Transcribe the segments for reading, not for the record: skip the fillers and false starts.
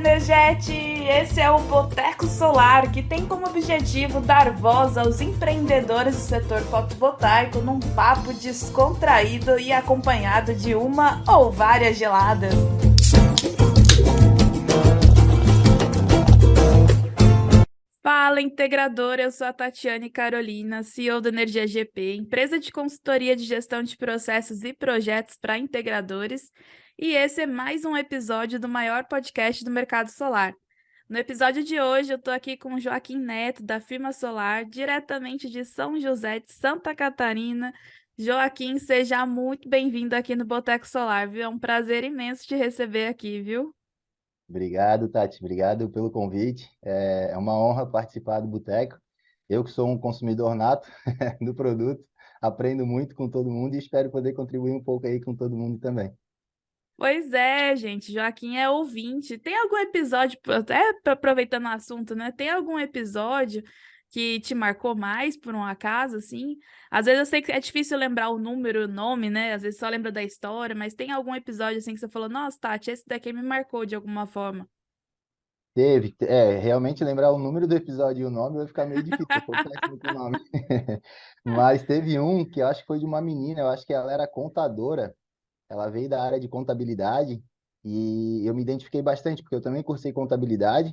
Energete! Esse é o Boteco Solar, que tem como objetivo dar voz aos empreendedores do setor fotovoltaico num papo descontraído e acompanhado de uma ou várias geladas. Fala, integradora! Eu sou a Tatiane Carolina, CEO do Energia GP, empresa de consultoria de gestão de processos e projetos para integradores, e esse é mais um episódio do maior podcast do mercado solar. No episódio de hoje, eu estou aqui com o Joaquim Neto, da Firma Solar, diretamente de São José de Santa Catarina. Joaquim, seja muito bem-vindo aqui no Boteco Solar, viu? É um prazer imenso te receber aqui, viu? Obrigado, Tati. Obrigado pelo convite. É uma honra participar do Boteco. Eu que sou um consumidor nato do produto, aprendo muito com todo mundo e espero poder contribuir um pouco aí com todo mundo também. Pois é, gente, Joaquim é ouvinte. Tem algum episódio, até aproveitando o assunto, né? Tem algum episódio que te marcou mais por um acaso, assim? Às vezes eu sei que é difícil lembrar o número, o nome, né? Às vezes só lembra da história, mas tem algum episódio assim que você falou, nossa, Tati, esse daqui me marcou de alguma forma. Realmente lembrar o número do episódio e o nome vai ficar meio difícil, eu sou péssimo com o nome. Mas teve um que eu acho que foi de uma menina, eu acho que ela era contadora, ela veio da área de contabilidade e eu me identifiquei bastante, porque eu também cursei contabilidade.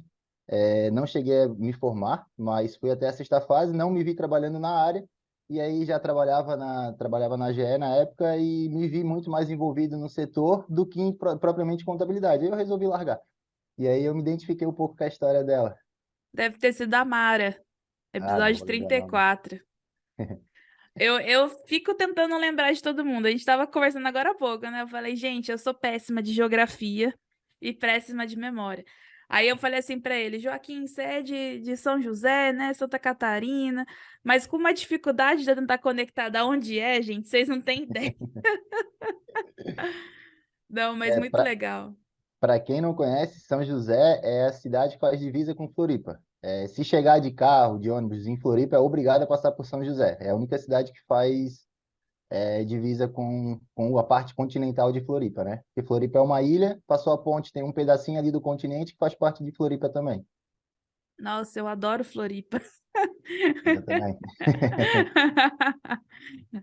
Não cheguei a me formar, mas fui até a sexta fase, não me vi trabalhando na área, e aí já trabalhava na GE na época e me vi muito mais envolvido no setor do que propriamente contabilidade. Aí eu resolvi largar. E aí eu me identifiquei um pouco com a história dela. Deve ter sido a Mara, Ah, não episódio vou lembrar o trinta e nome. quatro. Eu fico tentando lembrar de todo mundo. A gente estava conversando agora há pouco, né? Eu falei, gente, eu sou péssima de geografia e péssima de memória. Aí eu falei assim para ele, Joaquim, você é de São José, né? Santa Catarina, mas com uma dificuldade de tentar conectar da onde é, gente, vocês não têm ideia. Não, mas É, muito legal. para quem não conhece, São José é a cidade que faz divisa com Floripa. Se chegar de carro, de ônibus em Floripa, é obrigado a passar por São José. É a única cidade que faz divisa com a parte continental de Floripa, né? Porque Floripa é uma ilha, passou a ponte, tem um pedacinho ali do continente que faz parte de Floripa também. Nossa, eu adoro Floripa. Eu também.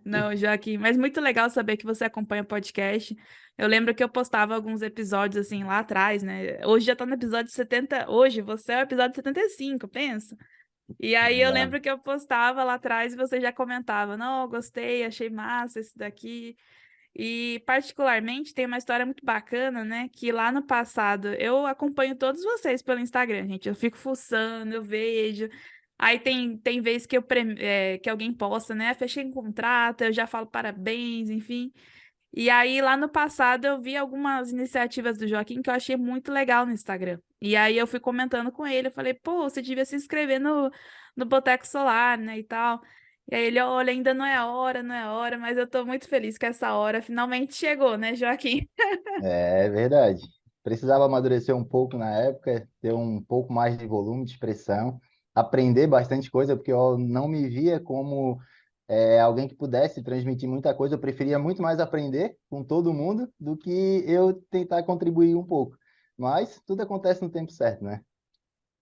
Não, Joaquim, mas muito legal saber que você acompanha o podcast. Eu lembro que eu postava alguns episódios assim lá atrás, né? Hoje já tá no episódio 70. Hoje você é o episódio 75, pensa. E aí eu Legal. lembro que eu postava lá atrás e você já comentava: Não, eu gostei, achei massa esse daqui. E particularmente tem uma história muito bacana, né? Que lá no passado eu acompanho todos vocês pelo Instagram, gente. Eu fico fuçando, eu vejo. Aí tem vezes que que alguém posta, né? Fechei um contrato, eu já falo parabéns, enfim. E aí lá no passado eu vi algumas iniciativas do Joaquim que eu achei muito legal no Instagram. E aí eu fui comentando com ele, eu falei, pô, você devia se inscrever no Boteco Solar, né, e tal. E aí ele, olha, ainda não é a hora, não é a hora, mas eu tô muito feliz que essa hora finalmente chegou, né, Joaquim? É verdade. Precisava amadurecer um pouco na época, ter um pouco mais de volume de expressão, aprender bastante coisa, porque eu não me via como alguém que pudesse transmitir muita coisa. Eu preferia muito mais aprender com todo mundo do que eu tentar contribuir um pouco. Mas tudo acontece no tempo certo, né?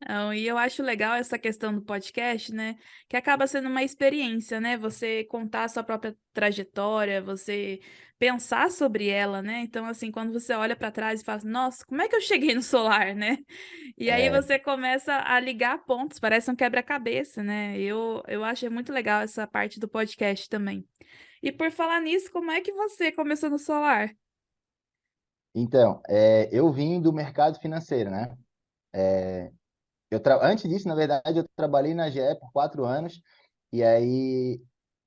Não, e eu acho legal essa questão do podcast, né? Que acaba sendo uma experiência, né? Você contar a sua própria trajetória, você pensar sobre ela, né? Então, assim, quando você olha para trás e fala, assim, nossa, como é que eu cheguei no solar, né? E aí É, você começa a ligar pontos, parece um quebra-cabeça, né? Eu achei muito legal essa parte do podcast também. E por falar nisso, como é que você começou no solar? então, eu vim do mercado financeiro, né? Antes disso, na verdade, eu trabalhei na GE por 4 anos e aí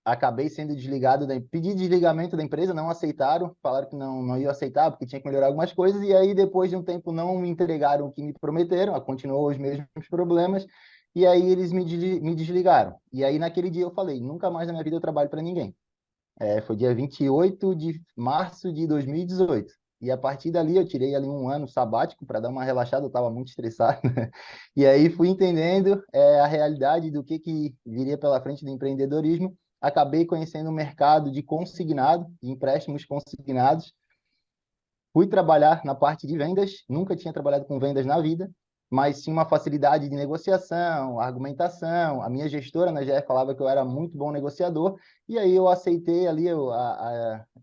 acabei sendo desligado, pedi desligamento da empresa, não aceitaram, falaram que não ia aceitar porque tinha que melhorar algumas coisas e aí depois de um tempo não me entregaram o que me prometeram, continuou os mesmos problemas e aí eles me desligaram. E aí naquele dia eu falei, nunca mais na minha vida eu trabalho para ninguém. Foi dia 28 de março de 2018. E a partir dali eu tirei ali um ano sabático para dar uma relaxada, eu estava muito estressado. E aí fui entendendo a realidade do que viria pela frente do empreendedorismo. Acabei conhecendo o mercado de consignado, de empréstimos consignados. Fui trabalhar na parte de vendas, nunca tinha trabalhado com vendas na vida, mas tinha uma facilidade de negociação, argumentação. A minha gestora na GE falava que eu era muito bom negociador, e aí eu aceitei ali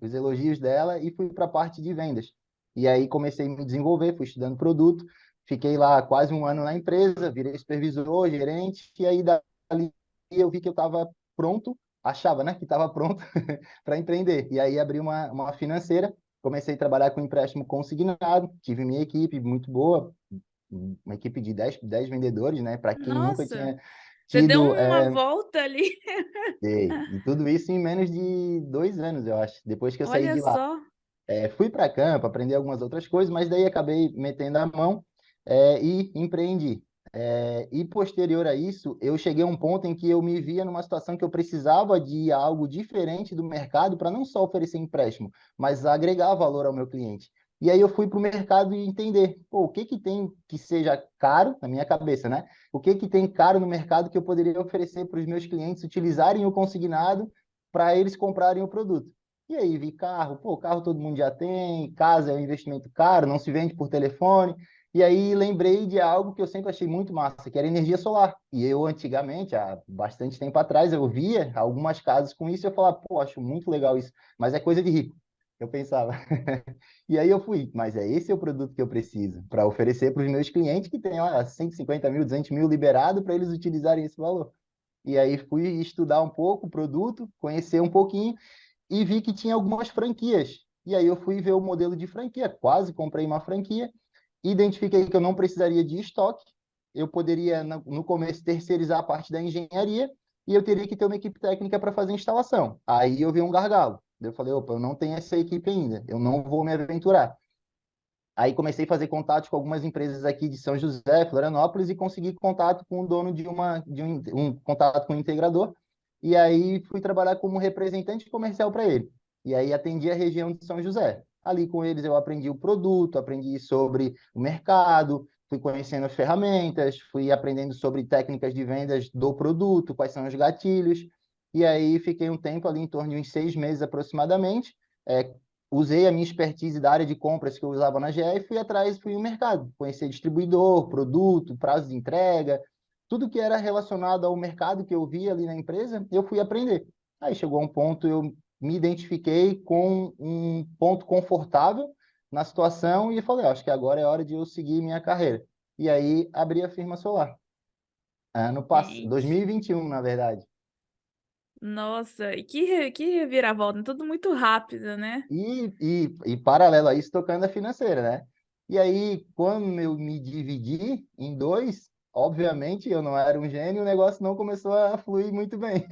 os elogios dela e fui para a parte de vendas. E aí comecei a me desenvolver, fui estudando produto, fiquei lá quase um ano na empresa, virei supervisor, gerente, e aí dali eu vi que eu estava pronto, achava, né, que estava pronto para empreender. E aí abri uma financeira, comecei a trabalhar com empréstimo consignado, tive minha equipe muito boa, uma equipe de 10 vendedores, né? Para quem nunca Nossa, tinha você deu tido. uma volta ali. E tudo isso em menos de 2 anos, eu acho, depois que eu saí Olha de lá. só. Fui para campo, aprendi algumas outras coisas, mas daí acabei metendo a mão, e empreendi. E posterior a isso, eu cheguei a um ponto em que eu me via numa situação que eu precisava de algo diferente do mercado para não só oferecer empréstimo, mas agregar valor ao meu cliente. E aí eu fui para o mercado e entender, pô, o que que tem que seja caro, na minha cabeça, né? O que que tem caro no mercado que eu poderia oferecer para os meus clientes utilizarem o consignado para eles comprarem o produto. E aí vi carro, pô, carro todo mundo já tem, casa é um investimento caro, não se vende por telefone. E aí lembrei de algo que eu sempre achei muito massa, que era energia solar. E eu antigamente, há bastante tempo atrás, eu via algumas casas com isso e eu falava, pô, acho muito legal isso, mas é coisa de rico. Eu pensava. E aí eu fui, mas esse é o produto que eu preciso para oferecer para os meus clientes que têm lá 150 mil, 200 mil liberado para eles utilizarem esse valor. E aí fui estudar um pouco o produto, conhecer um pouquinho e vi que tinha algumas franquias. E aí eu fui ver o modelo de franquia, quase comprei uma franquia, identifiquei que eu não precisaria de estoque, eu poderia, no começo, terceirizar a parte da engenharia e eu teria que ter uma equipe técnica para fazer a instalação. Aí eu vi um gargalo. Eu falei, opa, eu não tenho essa equipe ainda, eu não vou me aventurar. Aí comecei a fazer contato com algumas empresas aqui de São José, Florianópolis, e consegui contato com o dono de um contato com um integrador. E aí fui trabalhar como representante comercial para ele. E aí atendi a região de São José. Ali com eles eu aprendi o produto, aprendi sobre o mercado, fui conhecendo as ferramentas, fui aprendendo sobre técnicas de vendas do produto, quais são os gatilhos. E aí fiquei um tempo ali, em torno de uns 6 meses aproximadamente, usei a minha expertise da área de compras que eu usava na GE e fui atrás, fui no mercado, conhecer distribuidor, produto, prazo de entrega, tudo que era relacionado ao mercado que eu via ali na empresa, eu fui aprender. Aí chegou a um ponto, eu me identifiquei com um ponto confortável na situação e falei, acho que agora é hora de eu seguir minha carreira. E aí abri a firma solar. Ano passado, Gente, 2021, na verdade. nossa, e que reviravolta, tudo muito rápido, né? E paralelo a isso, tocando a financeira, né? E aí, quando eu me dividi em dois, obviamente eu não era um gênio, o negócio não começou a fluir muito bem.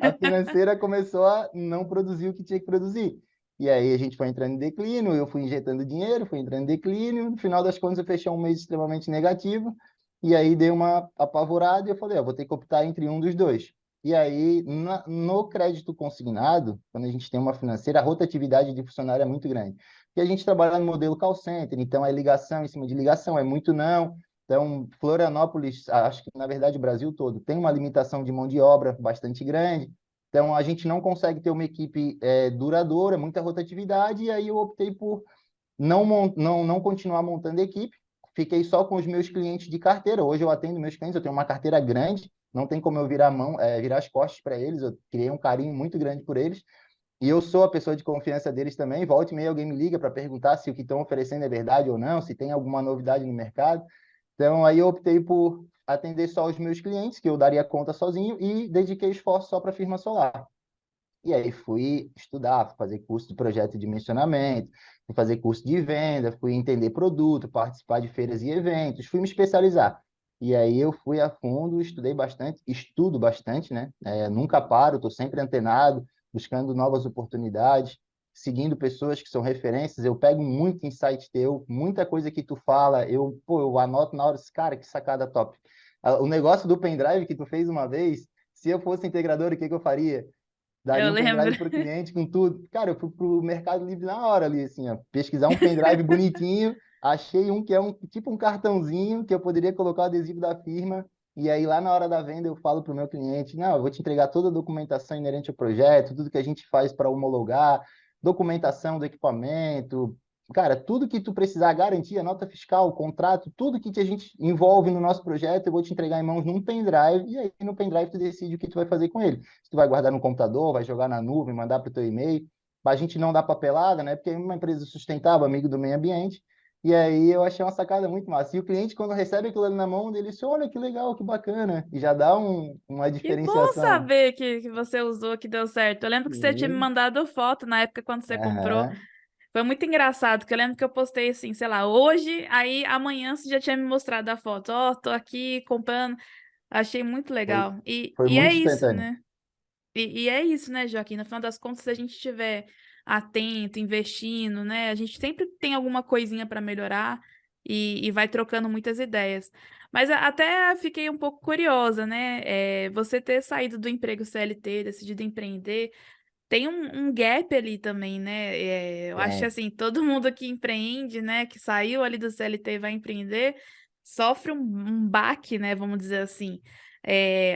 A financeira começou a não produzir o que tinha que produzir. E aí a gente foi entrando em declínio, eu fui injetando dinheiro, fui entrando em declínio, no final das contas eu fechei um mês extremamente negativo, e aí dei uma apavorada e eu falei, vou ter que optar entre um dos dois. E aí, no crédito consignado, quando a gente tem uma financeira, a rotatividade de funcionário é muito grande. Porque a gente trabalha no modelo call center, então é ligação em cima de ligação, é muito não. Então, Florianópolis, acho que na verdade o Brasil todo, tem uma limitação de mão de obra bastante grande. Então, a gente não consegue ter uma equipe duradoura, muita rotatividade, e aí eu optei por não continuar montando equipe, fiquei só com os meus clientes de carteira. Hoje eu atendo meus clientes, eu tenho uma carteira grande, não tem como eu virar a mão, virar as costas para eles, eu criei um carinho muito grande por eles. E eu sou a pessoa de confiança deles também. Volta e meia alguém me liga para perguntar se o que estão oferecendo é verdade ou não, se tem alguma novidade no mercado. Então, aí eu optei por atender só os meus clientes, que eu daria conta sozinho, e dediquei esforço só para a firma solar. E aí fui estudar, fui fazer curso de projeto de dimensionamento, fui fazer curso de venda, fui entender produto, participar de feiras e eventos, fui me especializar. E aí eu fui a fundo, estudei bastante, estudo bastante, né? Nunca paro, estou sempre antenado, buscando novas oportunidades, seguindo pessoas que são referências. Eu pego muito insight teu, muita coisa que tu fala, eu anoto na hora, cara, que sacada top. O negócio do pendrive que tu fez uma vez, se eu fosse integrador, o que que eu faria? Eu Daria um lembro. pendrive para o cliente com tudo. Cara, eu fui para o Mercado Livre na hora ali, assim, ó, pesquisar um pendrive bonitinho, achei um que é tipo um cartãozinho que eu poderia colocar o adesivo da firma, e aí lá na hora da venda eu falo para o meu cliente, não, eu vou te entregar toda a documentação inerente ao projeto, tudo que a gente faz para homologar, documentação do equipamento, cara, tudo que tu precisar, garantia, nota fiscal, contrato, tudo que a gente envolve no nosso projeto, eu vou te entregar em mãos num pendrive, e aí no pendrive tu decide o que tu vai fazer com ele. Se tu vai guardar no computador, vai jogar na nuvem, mandar para o teu e-mail, para a gente não dar papelada, né? Porque é uma empresa sustentável, amigo do meio ambiente, e aí eu achei uma sacada muito massa. E o cliente, quando recebe aquilo ali na mão, ele diz, olha que legal, que bacana, e já dá uma Que bom diferenciação. saber que você usou, que deu certo. Eu lembro que você tinha me Sim. mandado foto na época quando você comprou. Aham. Foi muito engraçado, porque eu lembro que eu postei assim, sei lá, hoje, aí amanhã você já tinha me mostrado a foto. Ó, tô aqui comprando. Achei muito Foi, legal. E, foi e é muito isso, instantâneo. né? E é isso, né, Joaquim? No final das contas, se a gente estiver atento, investindo, né? A gente sempre tem alguma coisinha para melhorar e vai trocando muitas ideias. Mas até fiquei um pouco curiosa, né? Você ter saído do emprego CLT, decidido empreender, tem um gap ali também, né? Eu acho que Tem. assim, todo mundo que empreende, né, que saiu ali do CLT e vai empreender, sofre um baque, né? Vamos dizer assim.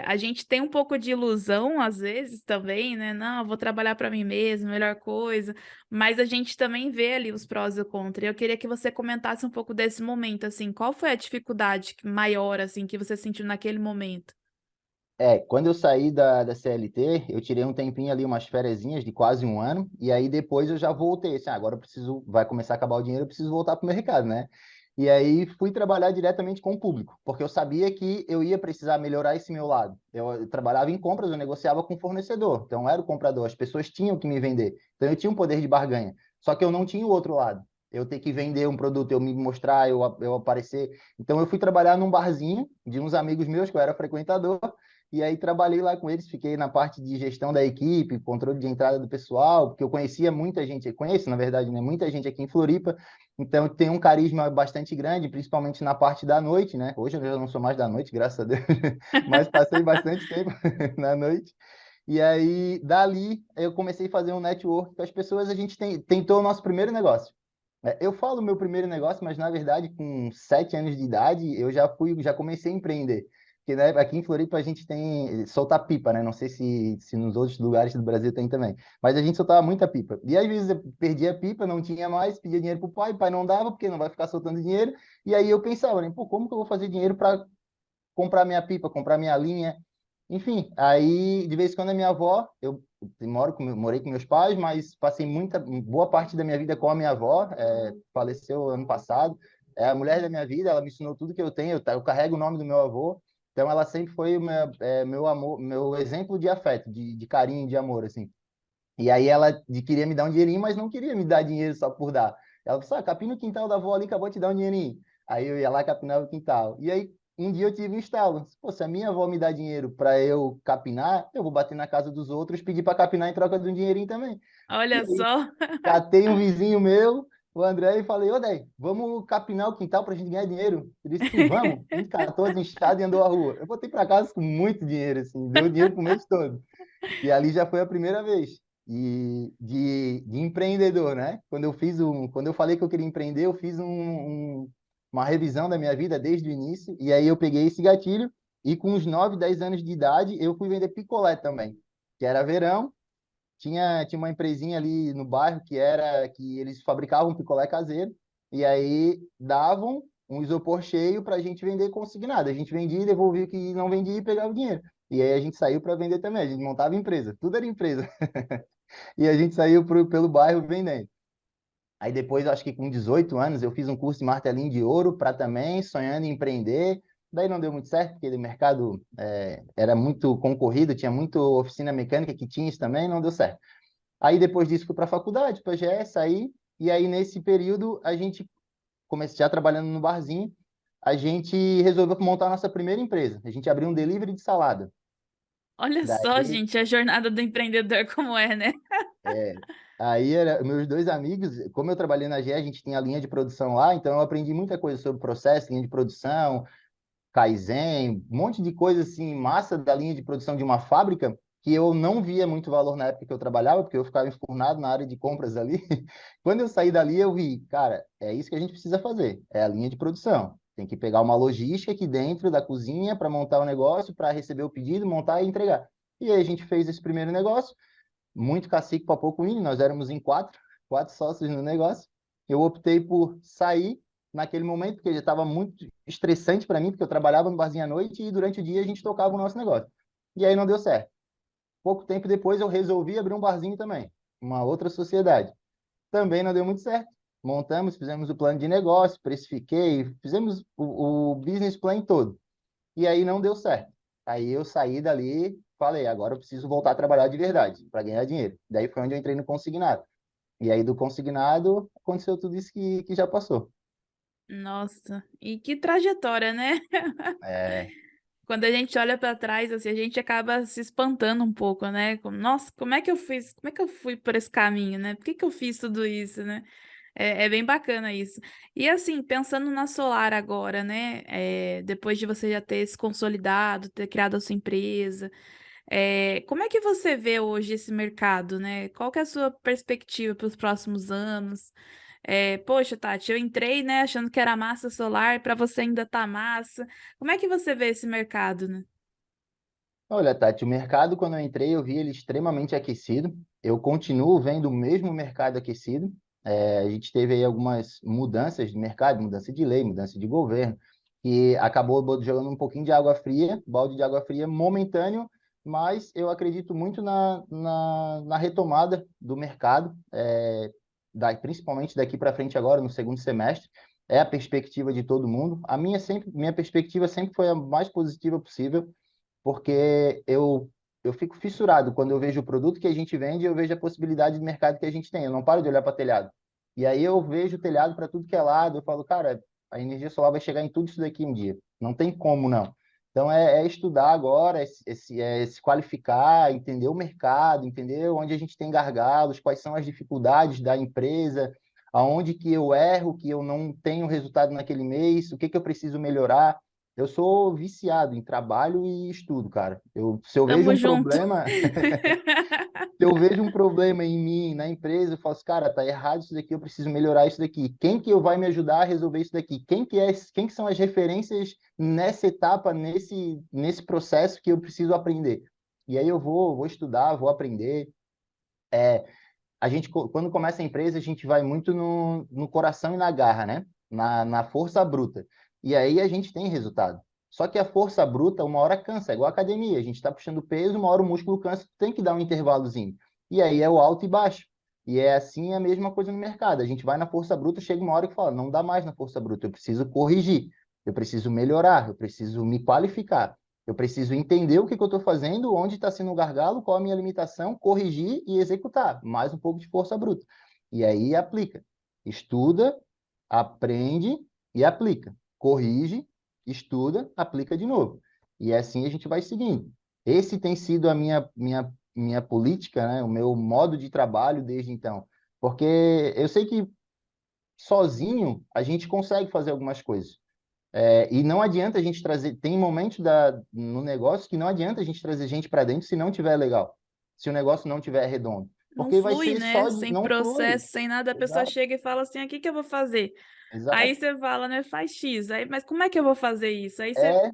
A gente tem um pouco de ilusão, às vezes, também, né? Não, eu vou trabalhar para mim mesmo, melhor coisa. Mas a gente também vê ali os prós e os contras. E eu queria que você comentasse um pouco desse momento, assim, qual foi a dificuldade maior, assim, que você sentiu naquele momento? Quando eu saí da CLT, eu tirei um tempinho ali, umas ferezinhas de quase um ano, e aí depois eu já voltei, assim, agora eu preciso, vai começar a acabar o dinheiro, eu preciso voltar para o mercado, né? E aí fui trabalhar diretamente com o público, porque eu sabia que eu ia precisar melhorar esse meu lado. Eu trabalhava em compras, eu negociava com o fornecedor, então eu era o comprador, as pessoas tinham que me vender, então eu tinha um poder de barganha, só que eu não tinha o outro lado. Eu ter que vender um produto, eu me mostrar, eu aparecer. Então eu fui trabalhar num barzinho de uns amigos meus que eu era frequentador, e aí trabalhei lá com eles, fiquei na parte de gestão da equipe, controle de entrada do pessoal, porque eu conhecia muita gente, conheço, na verdade, né, muita gente aqui em Floripa, então tem um carisma bastante grande, principalmente na parte da noite, né? Hoje eu já não sou mais da noite, graças a Deus, mas passei bastante tempo na noite. E aí, dali, eu comecei a fazer um network com as pessoas, a gente tentou o nosso primeiro negócio. Eu falo meu primeiro negócio, mas na verdade, com 7 anos de idade, eu já comecei a empreender. Porque né, aqui em Floripa a gente tem soltar pipa, né? Não sei se nos outros lugares do Brasil tem também. Mas a gente soltava muita pipa. E às vezes eu perdia a pipa, não tinha mais, pedia dinheiro pro pai, o pai não dava, porque não vai ficar soltando dinheiro. E aí eu pensava, né? Pô, como que eu vou fazer dinheiro para comprar minha pipa, comprar minha linha? Enfim, aí de vez em quando a minha avó, eu morei com meus pais, mas passei boa parte da minha vida com a minha avó, faleceu ano passado, é a mulher da minha vida, ela me ensinou tudo que eu tenho, eu carrego o nome do meu avô, então ela sempre foi meu amor, meu exemplo de afeto, de carinho, de amor, assim. E aí queria me dar um dinheirinho, mas não queria me dar dinheiro só por dar. Ela falou, capina o quintal da avó ali, acabou de te dar um dinheirinho. Aí eu ia lá capinava o quintal. E aí um dia eu tive um estalo. Pô, se a minha avó me dá dinheiro para eu capinar, eu vou bater na casa dos outros, pedir para capinar em troca de um dinheirinho também. E Olha aí só. catei um vizinho meu, o André, e falei, ô, Dei, vamos capinar o quintal para a gente ganhar dinheiro. Ele disse, sim, vamos. A gente catou as enxadas e andou a rua. Eu voltei para casa com muito dinheiro, assim, deu dinheiro pro mês todo. E ali já foi a primeira vez de empreendedor, né? Quando eu falei que eu queria empreender, eu fiz uma revisão da minha vida desde o início, e aí eu peguei esse gatilho, e com uns 9, 10 anos de idade, eu fui vender picolé também, que era verão, tinha uma empresinha ali no bairro que eles fabricavam picolé caseiro, e aí davam um isopor cheio para a gente vender consignado. A gente vendia, devolvia o que não vendia e pegava o dinheiro. E aí a gente saiu para vender também, a gente montava empresa, tudo era empresa. E a gente saiu pelo bairro vendendo. Aí depois, acho que com 18 anos, eu fiz um curso de martelinho de ouro para também, sonhando em empreender. Daí não deu muito certo, porque o mercado era muito concorrido, tinha muito oficina mecânica que tinha isso também, não deu certo. Aí depois disso fui para a faculdade, para a GE, saí, e aí nesse período a gente comecei já trabalhando no barzinho, a gente resolveu montar a nossa primeira empresa. A gente abriu um delivery de salada. Olha só, Daí gente, a jornada do empreendedor como é, né? É, aí era meus dois amigos, como eu trabalhei na GE, a gente tinha linha de produção lá, então eu aprendi muita coisa sobre processo, linha de produção, Kaizen, um monte de coisa assim, massa da linha de produção de uma fábrica, que eu não via muito valor na época que eu trabalhava, porque eu ficava enfurnado na área de compras ali. Quando eu saí dali, eu vi, cara, é isso que a gente precisa fazer, é a linha de produção. Tem que pegar uma logística aqui dentro da cozinha para montar o negócio, para receber o pedido, montar e entregar. E aí a gente fez esse primeiro negócio, muito cacique para pouco índio, nós éramos em quatro sócios no negócio. eu optei por sair naquele momento, porque já estava muito estressante para mim, porque eu trabalhava no barzinho à noite e durante o dia a gente tocava o nosso negócio. E aí não deu certo. Pouco tempo depois eu resolvi abrir um barzinho também, uma outra sociedade. Também não deu muito certo. Montamos, fizemos o plano de negócio, precifiquei, fizemos o business plan todo. E aí não deu certo. Aí eu saí dali, falei, agora eu preciso voltar a trabalhar de verdade, para ganhar dinheiro. Daí foi onde eu entrei no consignado. E aí do consignado aconteceu tudo isso que já passou. Nossa, e que trajetória, né? É, Quando a gente olha para trás, assim, a gente acaba se espantando um pouco, né? Nossa, como é que eu fiz? Como é que eu fui por esse caminho, né? Por que que eu fiz tudo isso, né? É bem bacana isso. E assim, pensando na Solar agora, né? Depois de você já ter se consolidado, ter criado a sua empresa, como é que você vê hoje esse mercado, né? Qual que é a sua perspectiva para os próximos anos? Poxa, Tati, eu entrei, né, achando que era massa solar, para você ainda tá massa. Como é que você vê esse mercado, né? olha, Tati, o mercado, quando eu entrei, eu vi ele extremamente aquecido. Eu continuo vendo o mesmo mercado aquecido. A gente teve aí algumas mudanças de mercado, mudança de lei, mudança de governo, que acabou jogando um pouquinho de água fria, balde de água fria momentâneo, mas eu acredito muito na retomada do mercado, principalmente daqui para frente agora, no segundo semestre. É a perspectiva de todo mundo. Minha perspectiva sempre foi a mais positiva possível porque eu fico fissurado quando eu vejo o produto que a gente vende e eu vejo a possibilidade de mercado que a gente tem. Eu não paro de olhar para telhado. E aí eu vejo o telhado para tudo que é lado, eu falo, cara, a energia solar vai chegar em tudo isso daqui um dia. Não tem como não. Então é estudar agora, se qualificar, entender o mercado, entender onde a gente tem gargalos, quais são as dificuldades da empresa, aonde que eu erro, que eu não tenho resultado naquele mês, o que que eu preciso melhorar. Eu sou viciado em trabalho e estudo, cara. Se eu vejo Tamo um junto. problema, se eu vejo um problema em mim, na empresa, eu falo assim, cara, tá errado isso daqui, eu preciso melhorar isso daqui. Quem que eu vai me ajudar a resolver isso daqui? Quem que são as referências nessa etapa, nesse processo que eu preciso aprender? E aí eu vou estudar, vou aprender. Quando começa a empresa, a gente vai muito no coração e na garra, né? Na força bruta. E aí a gente tem resultado. Só que a força bruta, uma hora cansa, é igual a academia. A gente está puxando peso, uma hora o músculo cansa, tem que dar um intervalozinho. E aí é o alto e baixo. E é assim a mesma coisa no mercado. A gente vai na força bruta, chega uma hora que fala, não dá mais na força bruta, eu preciso corrigir, eu preciso melhorar, eu preciso me qualificar. Eu preciso entender o que eu estou fazendo, onde está sendo o gargalo, qual a minha limitação, corrigir e executar. Mais um pouco de força bruta. E aí aplica. Estuda, aprende e aplica. Corrige, estuda, aplica de novo. E assim a gente vai seguindo. Esse tem sido a minha política, né? O meu modo de trabalho desde então. Porque eu sei que sozinho a gente consegue fazer algumas coisas. E não adianta a gente trazer. Tem momentos no negócio que não adianta a gente trazer gente para dentro se não tiver legal, se o negócio não tiver redondo. Não Porque vai flui, ser né? só de. Sem Não flui. processo, sem nada, a pessoa Exato, chega e fala assim: "Ah, o que que eu vou fazer?" Aí exato. você fala, né? Faz X. Aí, mas como é que eu vou fazer isso? Aí você. É,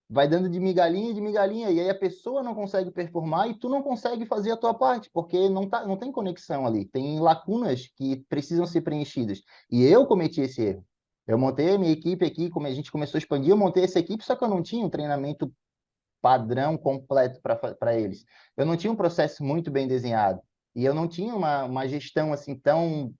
vai dando de migalhinha, e aí a pessoa não consegue performar e tu não consegue fazer a tua parte, porque não tem conexão ali. Tem lacunas que precisam ser preenchidas. E eu cometi esse erro. Eu montei a minha equipe aqui, como a gente começou a expandir, eu montei essa equipe, só que eu não tinha um treinamento padrão completo para eles. Eu não tinha um processo muito bem desenhado e eu não tinha uma gestão assim tão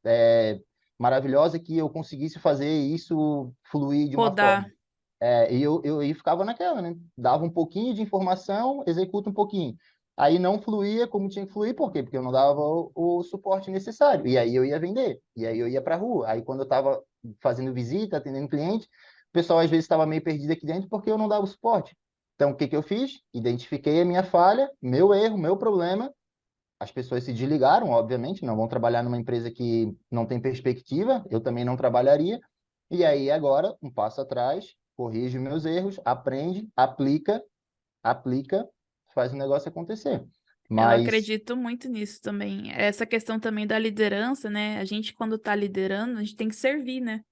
maravilhosa que eu conseguisse fazer isso fluir de uma forma. Rodar. E eu ficava naquela, né? Dava um pouquinho de informação, executa um pouquinho. Aí não fluía como tinha que fluir, por quê? Porque eu não dava o suporte necessário. E aí eu ia vender, e aí eu ia para a rua. Aí quando eu estava fazendo visita, atendendo cliente, o pessoal às vezes estava meio perdido aqui dentro porque eu não dava o suporte. Então, o que que eu fiz? Identifiquei a minha falha, meu erro, meu problema. As pessoas se desligaram, obviamente, não vão trabalhar numa empresa que não tem perspectiva, eu também não trabalharia. E aí, agora, um passo atrás, corrige meus erros, aprende, aplica, faz o negócio acontecer. Eu Mas, acredito muito nisso também. Essa questão também da liderança, né? A gente, quando tá liderando, a gente tem que servir, né?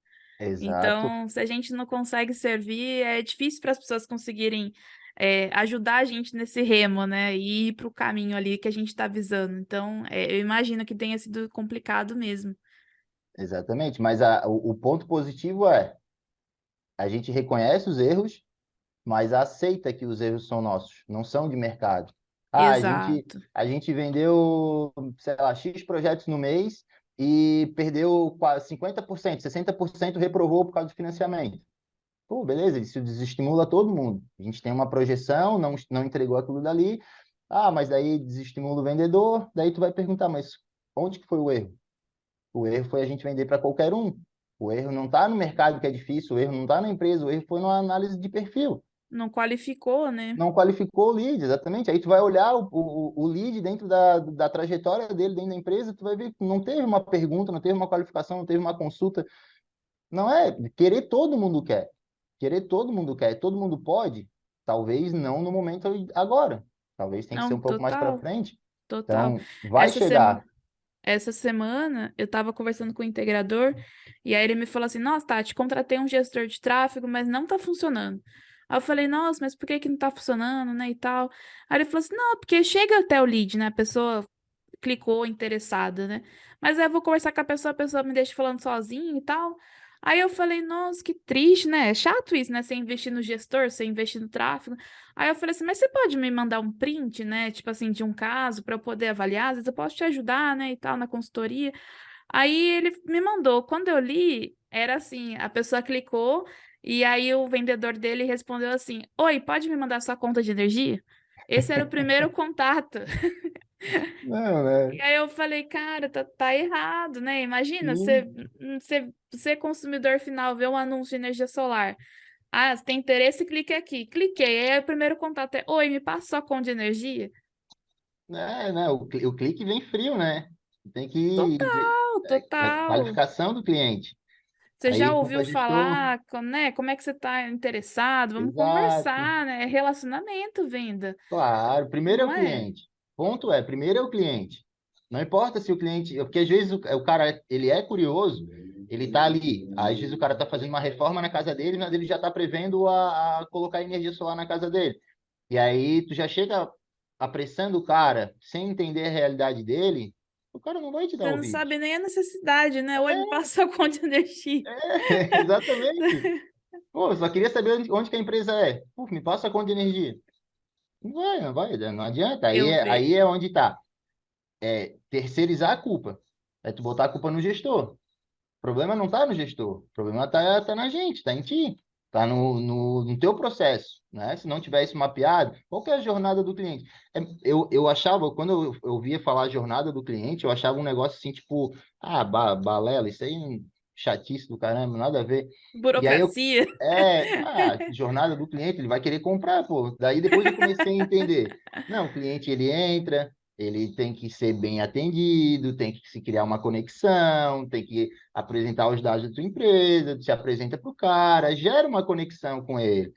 exato, Então, se a gente não consegue servir, é difícil para as pessoas conseguirem ajudar a gente nesse remo, né? E ir para o caminho ali que a gente está visando. Então, eu imagino que tenha sido complicado mesmo. Exatamente, mas o ponto positivo é a gente reconhece os erros, mas aceita que os erros são nossos, não são de mercado. Ah, Exato. a gente vendeu, sei lá, X projetos no mês e perdeu quase 50%, 60% reprovou por causa de financiamento. Pô, beleza, isso desestimula todo mundo. A gente tem uma projeção, não entregou aquilo dali. Ah, mas daí desestimula o vendedor, daí tu vai perguntar, mas onde que foi o erro? O erro foi a gente vender para qualquer um. O erro não está no mercado que é difícil, o erro não está na empresa, o erro foi na análise de perfil. Não qualificou, né? Não qualificou o lead, exatamente. Aí tu vai olhar o lead dentro da trajetória dele dentro da empresa, tu vai ver que não teve uma pergunta, não teve uma qualificação, não teve uma consulta. Não é, querer todo mundo quer. Querer todo mundo quer, todo mundo pode, talvez não no momento agora. Talvez tenha que ser Não, um pouco mais para total, frente. total. Então, vai Essa semana. chegar. Essa semana eu estava conversando com o integrador e aí ele me falou assim: Nossa, Tati, contratei um gestor de tráfego, mas não tá funcionando. Aí eu falei: Nossa, mas por que que não tá funcionando, né? E tal. Aí ele falou assim: Não, porque chega até o lead, né? A pessoa clicou interessada, né? Mas aí eu vou conversar com a pessoa me deixa falando sozinho e tal. Aí eu falei, nossa, que triste, né? É chato isso, né? Você investir no gestor, você investir no tráfego. Aí eu falei assim, mas você pode me mandar um print, né? Tipo assim, de um caso para eu poder avaliar? Às vezes eu posso te ajudar, né? E tal, na consultoria. Aí ele me mandou. Quando eu li, era assim, a pessoa clicou e aí o vendedor dele respondeu assim, Oi, pode me mandar sua conta de energia? Esse era o primeiro contato. Não, E né? aí eu falei, cara, tá errado, né? Imagina, Sim. você consumidor final, vê um anúncio de energia solar. Ah, você tem interesse? Clique aqui. Cliquei. Aí o primeiro contato é, Oi, me passa sua conta de energia? Né, o clique vem frio, né? Tem que ver Total, a total. qualificação do cliente. Você já Aí, como ouviu a gestor, falar, né? Como é que você está interessado? Vamos exato, conversar, né? Relacionamento, venda, claro. Primeiro é não o é? cliente. Ponto é, primeiro é o cliente. Não importa se o cliente, porque às vezes o cara ele é curioso, ele tá ali. Às vezes o cara tá fazendo uma reforma na casa dele, mas ele já tá prevendo a colocar energia solar na casa dele. E aí tu já chega apressando o cara sem entender a realidade dele, o cara não vai te dar Você não ouvidos. sabe nem a necessidade, né? Oi, me passa sua conta de energia. Exatamente. Pô, eu só queria saber onde que a empresa é. Pô, me passa a conta de energia. Não vai, não adianta. Eu vi. Aí é onde tá. É terceirizar a culpa. É tu botar a culpa no gestor. O problema não tá no gestor. O problema tá na gente, tá em ti. Tá no teu processo, né? Se não tiver isso mapeado, qual que é a jornada do cliente? Eu achava, quando eu via falar jornada do cliente, eu achava um negócio assim, tipo, balela, isso aí, chatice do caramba, nada a ver. E aí Burocracia. jornada do cliente, ele vai querer comprar, pô. Daí depois eu comecei a entender. Não, o cliente ele entra, ele tem que ser bem atendido, tem que se criar uma conexão, tem que apresentar os dados da tua empresa, se apresenta para o cara, gera uma conexão com ele.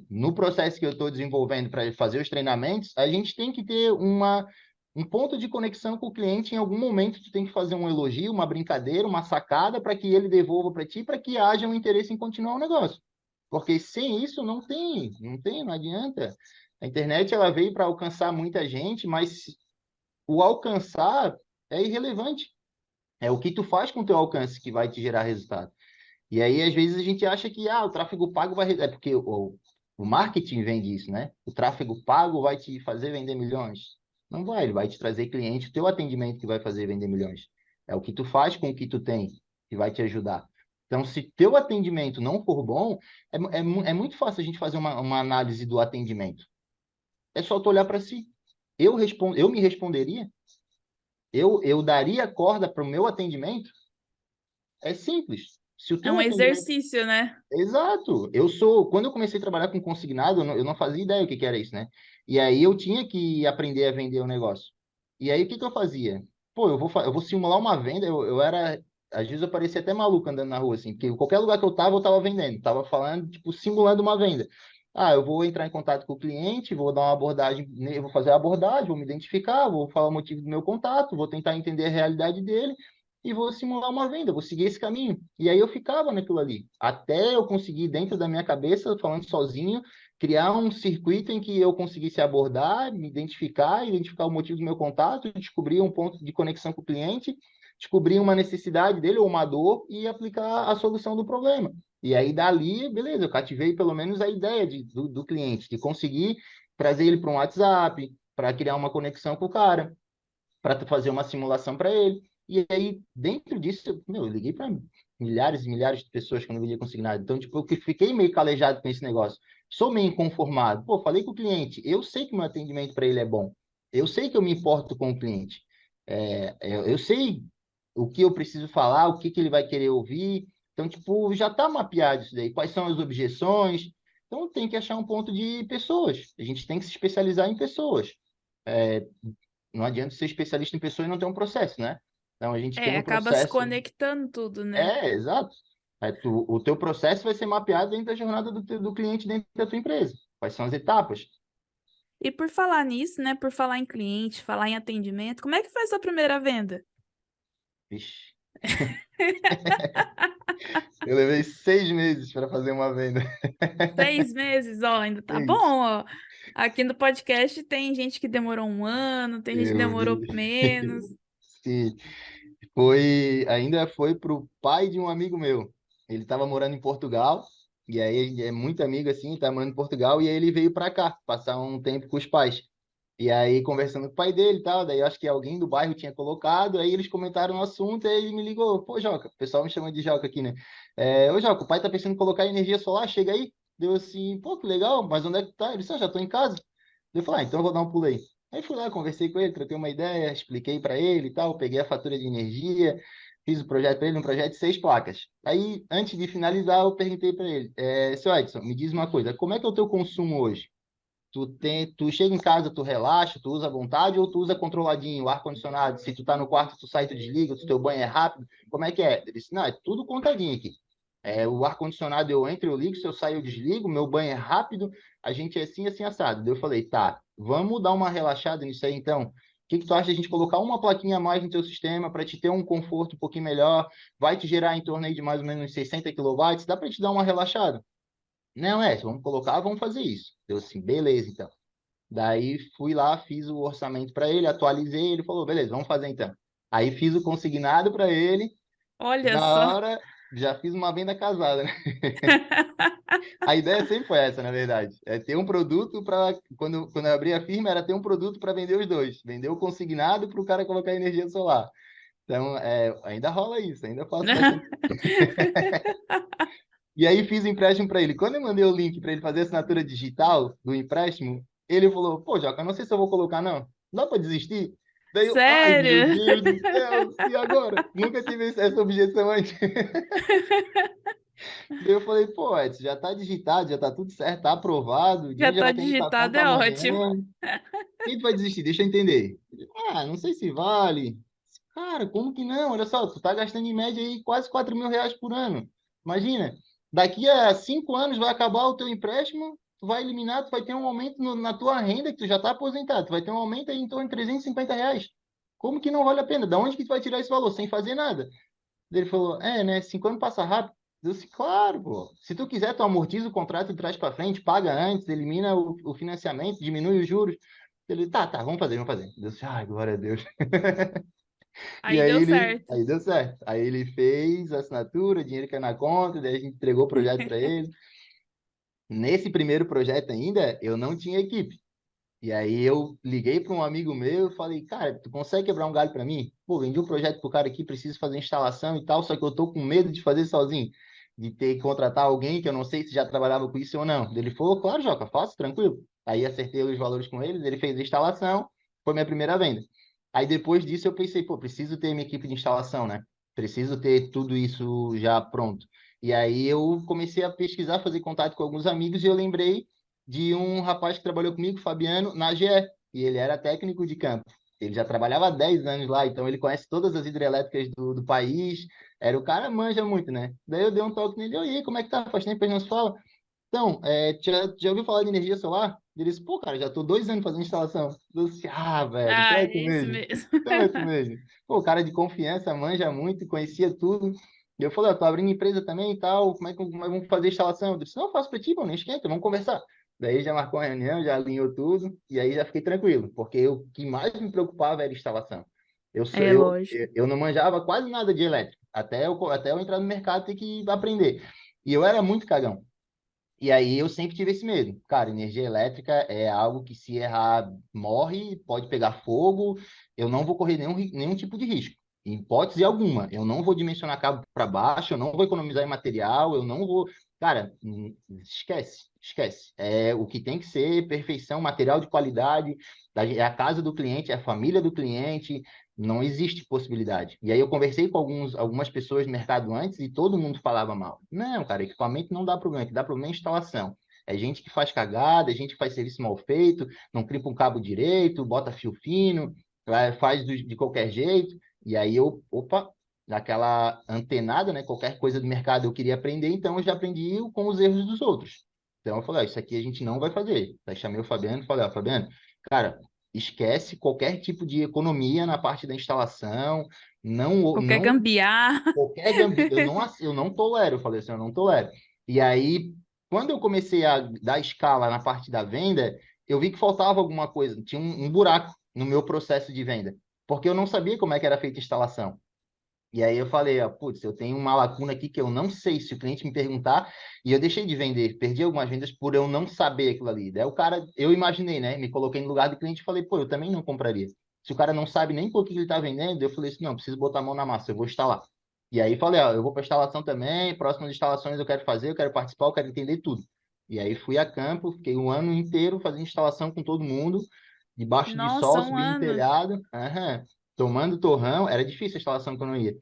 No processo que eu estou desenvolvendo para fazer os treinamentos, a gente tem que ter um ponto de conexão com o cliente. Em algum momento, tu tem que fazer um elogio, uma brincadeira, uma sacada para que ele devolva para ti, para que haja um interesse em continuar o negócio. Porque sem isso não adianta. A internet ela veio para alcançar muita gente, mas o alcançar é irrelevante. É o que tu faz com o teu alcance que vai te gerar resultado. E aí, às vezes, a gente acha que o tráfego pago vai. É porque o marketing vende isso, né? O tráfego pago vai te fazer vender milhões. Não vai, ele vai te trazer cliente, o teu atendimento que vai fazer vender milhões. É o que tu faz com o que tu tem que vai te ajudar. Então, se teu atendimento não for bom, é muito fácil a gente fazer uma análise do atendimento. É só tu olhar para si. Eu me responderia? Eu daria corda para o meu atendimento? É simples. Se o É teu um atendimento exercício, né? Exato. Quando eu comecei a trabalhar com consignado, eu não fazia ideia o que que era isso, né? E aí eu tinha que aprender a vender o negócio. E aí o que que eu fazia? Pô, eu vou simular uma venda, às vezes eu parecia até maluco andando na rua, assim, porque qualquer lugar que eu tava vendendo, tava falando, tipo, simulando uma venda. Ah, eu vou entrar em contato com o cliente, vou dar uma abordagem, vou fazer a abordagem, vou me identificar, vou falar o motivo do meu contato, vou tentar entender a realidade dele e vou simular uma venda, vou seguir esse caminho. E aí eu ficava naquilo ali, até eu conseguir, dentro da minha cabeça, falando sozinho, criar um circuito em que eu conseguisse abordar, me identificar o motivo do meu contato, descobrir um ponto de conexão com o cliente, descobrir uma necessidade dele ou uma dor e aplicar a solução do problema. E aí, dali, beleza, eu cativei pelo menos a ideia do cliente, de conseguir trazer ele para um WhatsApp, para criar uma conexão com o cara, para fazer uma simulação para ele. E aí, dentro disso, eu liguei para milhares e milhares de pessoas que eu não vendia consignado. Então, tipo, eu fiquei meio calejado com esse negócio. Sou meio inconformado. Pô, falei com o cliente, eu sei que meu atendimento para ele é bom. Eu sei que eu me importo com o cliente. Eu sei o que eu preciso falar, o que ele vai querer ouvir. Então, tipo, já está mapeado isso daí. Quais são as objeções? Então, tem que achar um ponto de pessoas. A gente tem que se especializar em pessoas. É, não adianta ser especialista em pessoas e não ter um processo, né? Então, a gente tem um Acaba se processo. conectando tudo, né? Exato. O teu processo vai ser mapeado dentro da jornada do cliente dentro da tua empresa. Quais são as etapas? E por falar nisso, né? Por falar em cliente, falar em atendimento, como é que foi a sua primeira venda? Vixe, eu levei 6 meses para fazer uma venda. 6 meses, ó, ainda tá bom, Isso. ó. Aqui no podcast tem gente que demorou 1 ano, tem gente que Eu demorou vi. menos. Sim. Ainda foi para o pai de um amigo meu. Ele estava morando em Portugal, e aí ele é muito amigo assim, está morando em Portugal, e aí ele veio para cá, passar um tempo com os pais. E aí, conversando com o pai dele e tal, daí eu acho que alguém do bairro tinha colocado, aí eles comentaram o assunto, aí ele me ligou, pô, Joca, o pessoal me chama de Joca aqui, né? Ô, Joca, o pai tá pensando em colocar energia solar, chega aí. Deu assim, pô, que legal, mas onde é que tá? Ele disse, já tô em casa. Eu falei, então eu vou dar um pulo aí. Aí fui lá, conversei com ele, troquei uma ideia, expliquei para ele e tal, peguei a fatura de energia, fiz o projeto para ele, um projeto de 6 placas. Aí, antes de finalizar, eu perguntei para ele, seu Edson, me diz uma coisa, como é que é o teu consumo hoje? Tu chega em casa, tu relaxa, tu usa à vontade ou tu usa controladinho, o ar-condicionado? Se tu tá no quarto, tu sai, tu desliga, se teu banho é rápido, como é que é? Ele disse, não, é tudo contadinho aqui. O ar-condicionado eu entro, eu ligo, se eu saio, eu desligo, meu banho é rápido, a gente é assim, assim, assado. Daí eu falei, tá, vamos dar uma relaxada nisso aí então. O que que tu acha de a gente colocar uma plaquinha a mais no teu sistema para te ter um conforto um pouquinho melhor? Vai te gerar em torno aí de mais ou menos 60 quilowatts, dá para te dar uma relaxada? Não, vamos colocar, vamos fazer isso. Eu assim, beleza, então. Daí fui lá, fiz o orçamento para ele, atualizei, ele falou, beleza, vamos fazer então. Aí fiz o consignado para ele, Olha na só. hora já fiz uma venda casada, né? A ideia sempre foi essa, na verdade. É ter um produto para, quando eu abri a firma, era ter um produto para vender os dois. Vender o consignado para o cara colocar energia solar. Então, ainda rola isso, ainda faço bastante. E aí fiz o empréstimo para ele. Quando eu mandei o link para ele fazer a assinatura digital do empréstimo, ele falou: pô, Joca, não sei se eu vou colocar, não. Dá para desistir? Daí eu, ai, meu Sério? Deus do céu, e agora? Nunca tive essa objeção antes. Daí eu falei, pô, Edson, já tá digitado, já tá tudo certo, tá aprovado, o Já dinheiro já tá vai cair na tua digitado, conta é amanhã. ótimo. Quem tu vai desistir? Deixa eu entender. Ele, não sei se vale. Cara, como que não? Olha só, tu tá gastando em média aí quase R$ 4.000 por ano. Imagina, daqui a 5 anos vai acabar o teu empréstimo, tu vai eliminar, tu vai ter um aumento na tua renda, que tu já tá aposentado, tu vai ter um aumento aí em torno de R$ 350. Como que não vale a pena? Da onde que tu vai tirar esse valor? Sem fazer nada. Ele falou, né? 5 anos passa rápido. Eu disse, claro, pô. Se tu quiser, tu amortiza o contrato de trás para frente, paga antes, elimina o financiamento, diminui os juros. Ele, tá, vamos fazer, vamos fazer. Eu disse, ai, glória a Deus. E Aí aí deu certo. aí deu certo. Aí ele fez a assinatura, o dinheiro caiu na conta, daí a gente entregou o projeto para ele. Nesse primeiro projeto ainda, eu não tinha equipe. E aí eu liguei para um amigo meu e falei, cara, tu consegue quebrar um galho para mim? Pô, vendi um projeto pro cara aqui, preciso fazer instalação e tal, só que eu tô com medo de fazer sozinho, de ter que contratar alguém que eu não sei se já trabalhava com isso ou não. Ele falou, claro, Joca, faço, tranquilo. Aí acertei os valores com eles, ele fez a instalação, foi minha primeira venda. Aí depois disso eu pensei, pô, preciso ter minha equipe de instalação, né? Preciso ter tudo isso já pronto. E aí eu comecei a pesquisar, fazer contato com alguns amigos e eu lembrei de um rapaz que trabalhou comigo, Fabiano, na GE, e ele era técnico de campo. Ele já trabalhava há 10 anos lá, então ele conhece todas as hidrelétricas do país. Era o cara manja muito, né? Daí eu dei um toque nele, e aí, como é que tá? Faz tempo que a gente não se fala. Então, já ouviu falar de energia solar? Ele disse, pô, cara, já tô 2 anos fazendo instalação. Eu disse, velho, então Ah, é tu é isso mesmo. mesmo. Então é tu mesmo. Pô, cara de confiança, manja muito, conhecia tudo. E eu falei, tô abrindo empresa também e tal, como é que vamos fazer a instalação? Eu disse, não, eu faço pra ti, pô, nem esquenta, vamos conversar. Daí já marcou a reunião, já alinhou tudo, e aí já fiquei tranquilo, porque o que mais me preocupava era a instalação. Eu, sou, É lógico. eu não manjava quase nada de elétrica, até eu entrar no mercado ter que aprender. E eu era muito cagão. E aí eu sempre tive esse medo. Cara, energia elétrica é algo que se errar, morre, pode pegar fogo, eu não vou correr nenhum tipo de risco. Em hipótese alguma. Eu não vou dimensionar cabo para baixo, eu não vou economizar em material, eu não vou. Cara, esquece, esquece. É o que tem que ser perfeição, material de qualidade, é a casa do cliente, é a família do cliente, não existe possibilidade. E aí eu conversei com algumas pessoas no mercado antes e todo mundo falava mal. Não, cara, equipamento não dá problema, o que dá problema é instalação. É gente que faz cagada, é gente que faz serviço mal feito, não crimpa um cabo direito, bota fio fino, faz de qualquer jeito. E aí opa, daquela antenada, né? Qualquer coisa do mercado eu queria aprender, então eu já aprendi com os erros dos outros. Então eu falei, isso aqui a gente não vai fazer. Aí chamei o Fabiano e falei, ó, Fabiano, cara, esquece qualquer tipo de economia na parte da instalação, Qualquer gambiarra. qualquer gambi, eu não tolero, eu falei assim, eu não tolero. E aí, quando eu comecei a dar escala na parte da venda, eu vi que faltava alguma coisa, tinha um buraco no meu processo de venda, porque eu não sabia como é que era feita a instalação. E aí eu falei, ó, putz, eu tenho uma lacuna aqui que eu não sei se o cliente me perguntar, e eu deixei de vender, perdi algumas vendas por eu não saber aquilo ali. Daí o cara, eu imaginei, né? Me coloquei no lugar do cliente e falei, pô, eu também não compraria. Se o cara não sabe nem por que ele está vendendo, eu falei assim, não, preciso botar a mão na massa, eu vou instalar. E aí falei, ó, eu vou para instalação também, próximas instalações eu quero fazer, eu quero participar, eu quero entender tudo. E aí fui a campo, fiquei um ano inteiro fazendo instalação com todo mundo, debaixo de Nossa, sol, um subindo no ano. telhado, tomando torrão, era difícil a instalação que eu não ia.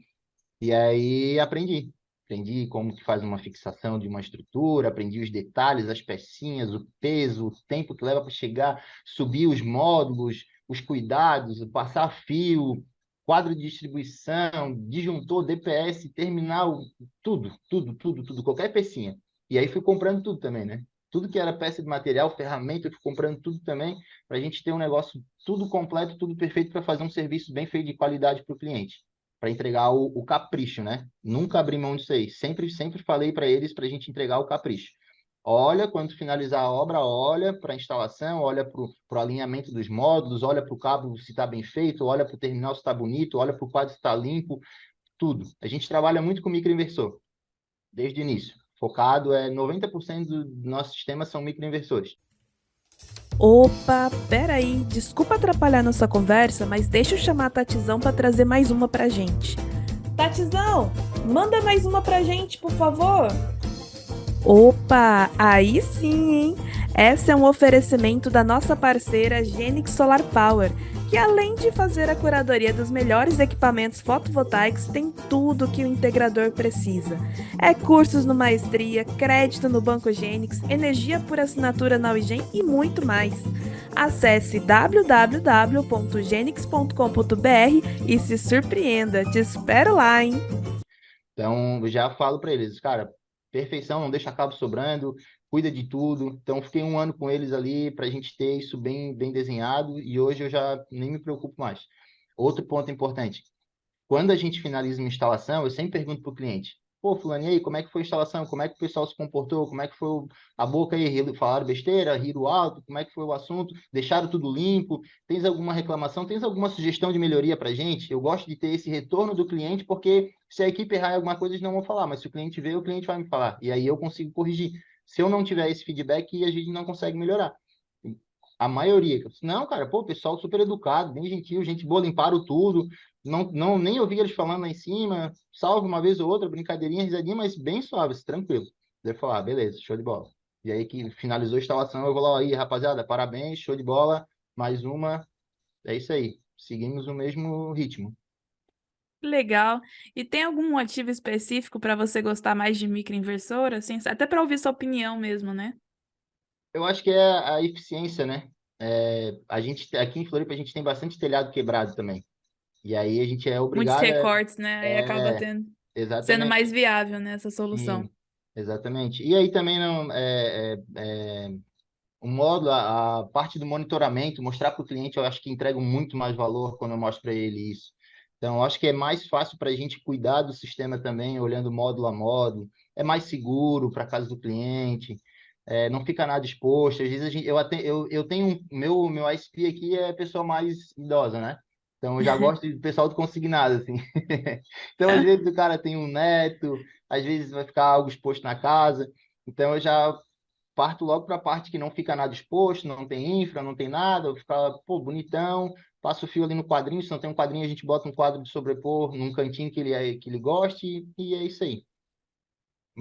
E aí aprendi. Aprendi como que faz uma fixação de uma estrutura, aprendi os detalhes, as pecinhas, o peso, o tempo que leva para chegar, subir os módulos, os cuidados, passar fio, quadro de distribuição, disjuntor, DPS, terminal, tudo, tudo, tudo, tudo, qualquer pecinha. E aí fui comprando tudo também, né? Tudo que era peça de material, ferramenta, eu fui comprando tudo também, para a gente ter um negócio tudo completo, tudo perfeito para fazer um serviço bem feito de qualidade para o cliente para entregar o capricho, né? Nunca abri mão disso aí. Sempre falei para eles para a gente entregar o capricho. Olha, quando finalizar a obra, olha para a instalação, olha para o alinhamento dos módulos, olha para o cabo se está bem feito, olha para o terminal se está bonito, olha para o quadro se está limpo, tudo. A gente trabalha muito com microinversor, desde o início. Focado 90% do nosso sistema são microinversores. Opa, peraí, desculpa atrapalhar nossa conversa, mas deixa eu chamar a Tatizão para trazer mais uma pra gente. Tatizão, manda mais uma pra gente, por favor. Opa, aí sim, hein? Essa é um oferecimento da nossa parceira Genix Solar Power, que além de fazer a curadoria dos melhores equipamentos fotovoltaicos, tem tudo que o integrador precisa. É cursos no Maestria, crédito no Banco Genix, energia por assinatura na Uigen e muito mais. Acesse www.genix.com.br e se surpreenda. Te espero lá, hein? Então, eu já falo para eles, cara, perfeição, não deixa cabo sobrando, cuida de tudo. Então, fiquei um ano com eles ali para a gente ter isso bem, bem desenhado e hoje eu já nem me preocupo mais. Outro ponto importante, quando a gente finaliza uma instalação, eu sempre pergunto para o cliente, pô, fulano, e aí, como é que foi a instalação? Como é que o pessoal se comportou? Como é que foi a boca aí? Falaram besteira? Riram alto? Como é que foi o assunto? Deixaram tudo limpo? Tens alguma reclamação? Tens alguma sugestão de melhoria para a gente? Eu gosto de ter esse retorno do cliente, porque se a equipe errar em alguma coisa, eles não vão falar, mas se o cliente vê, o cliente vai me falar. E aí eu consigo corrigir. Se eu não tiver esse feedback, a gente não consegue melhorar. A maioria. Não, cara, pô, pessoal super educado, bem gentil, gente boa, limparam tudo. Nem ouvi eles falando lá em cima, salve uma vez ou outra, brincadeirinha, risadinha, mas bem suave, tranquilo. Daí eu falar, ah, beleza, show de bola. E aí que finalizou a instalação, eu vou lá, aí, rapaziada, parabéns, show de bola, mais uma, é isso aí. Seguimos o mesmo ritmo. Legal. E tem algum motivo específico para você gostar mais de microinversor, assim, até para ouvir sua opinião mesmo, né? Eu acho que é a eficiência, né? A gente, aqui em Floripa, a gente tem bastante telhado quebrado também. E aí a gente é Muitos obrigado recortes, né? Aí acaba é, sendo exatamente. mais viável, né, essa solução. Sim, exatamente. E aí também não, o módulo, a parte do monitoramento, mostrar para o cliente, eu acho que entrega muito mais valor quando eu mostro para ele isso. Então, eu acho que é mais fácil para a gente cuidar do sistema também, olhando módulo a módulo. É mais seguro para a casa do cliente, não fica nada exposto. Às vezes eu tenho meu ISP aqui é pessoa mais idosa, né? Então, eu já gosto do pessoal do consignado, assim. Então, às vezes, o cara tem um neto, às vezes vai ficar algo exposto na casa. Então, eu já parto logo para a parte que não fica nada exposto, não tem infra, não tem nada, fica, pô, bonitão, passa o fio ali no quadrinho, se não tem um quadrinho, a gente bota um quadro de sobrepor num cantinho que ele goste, e é isso aí.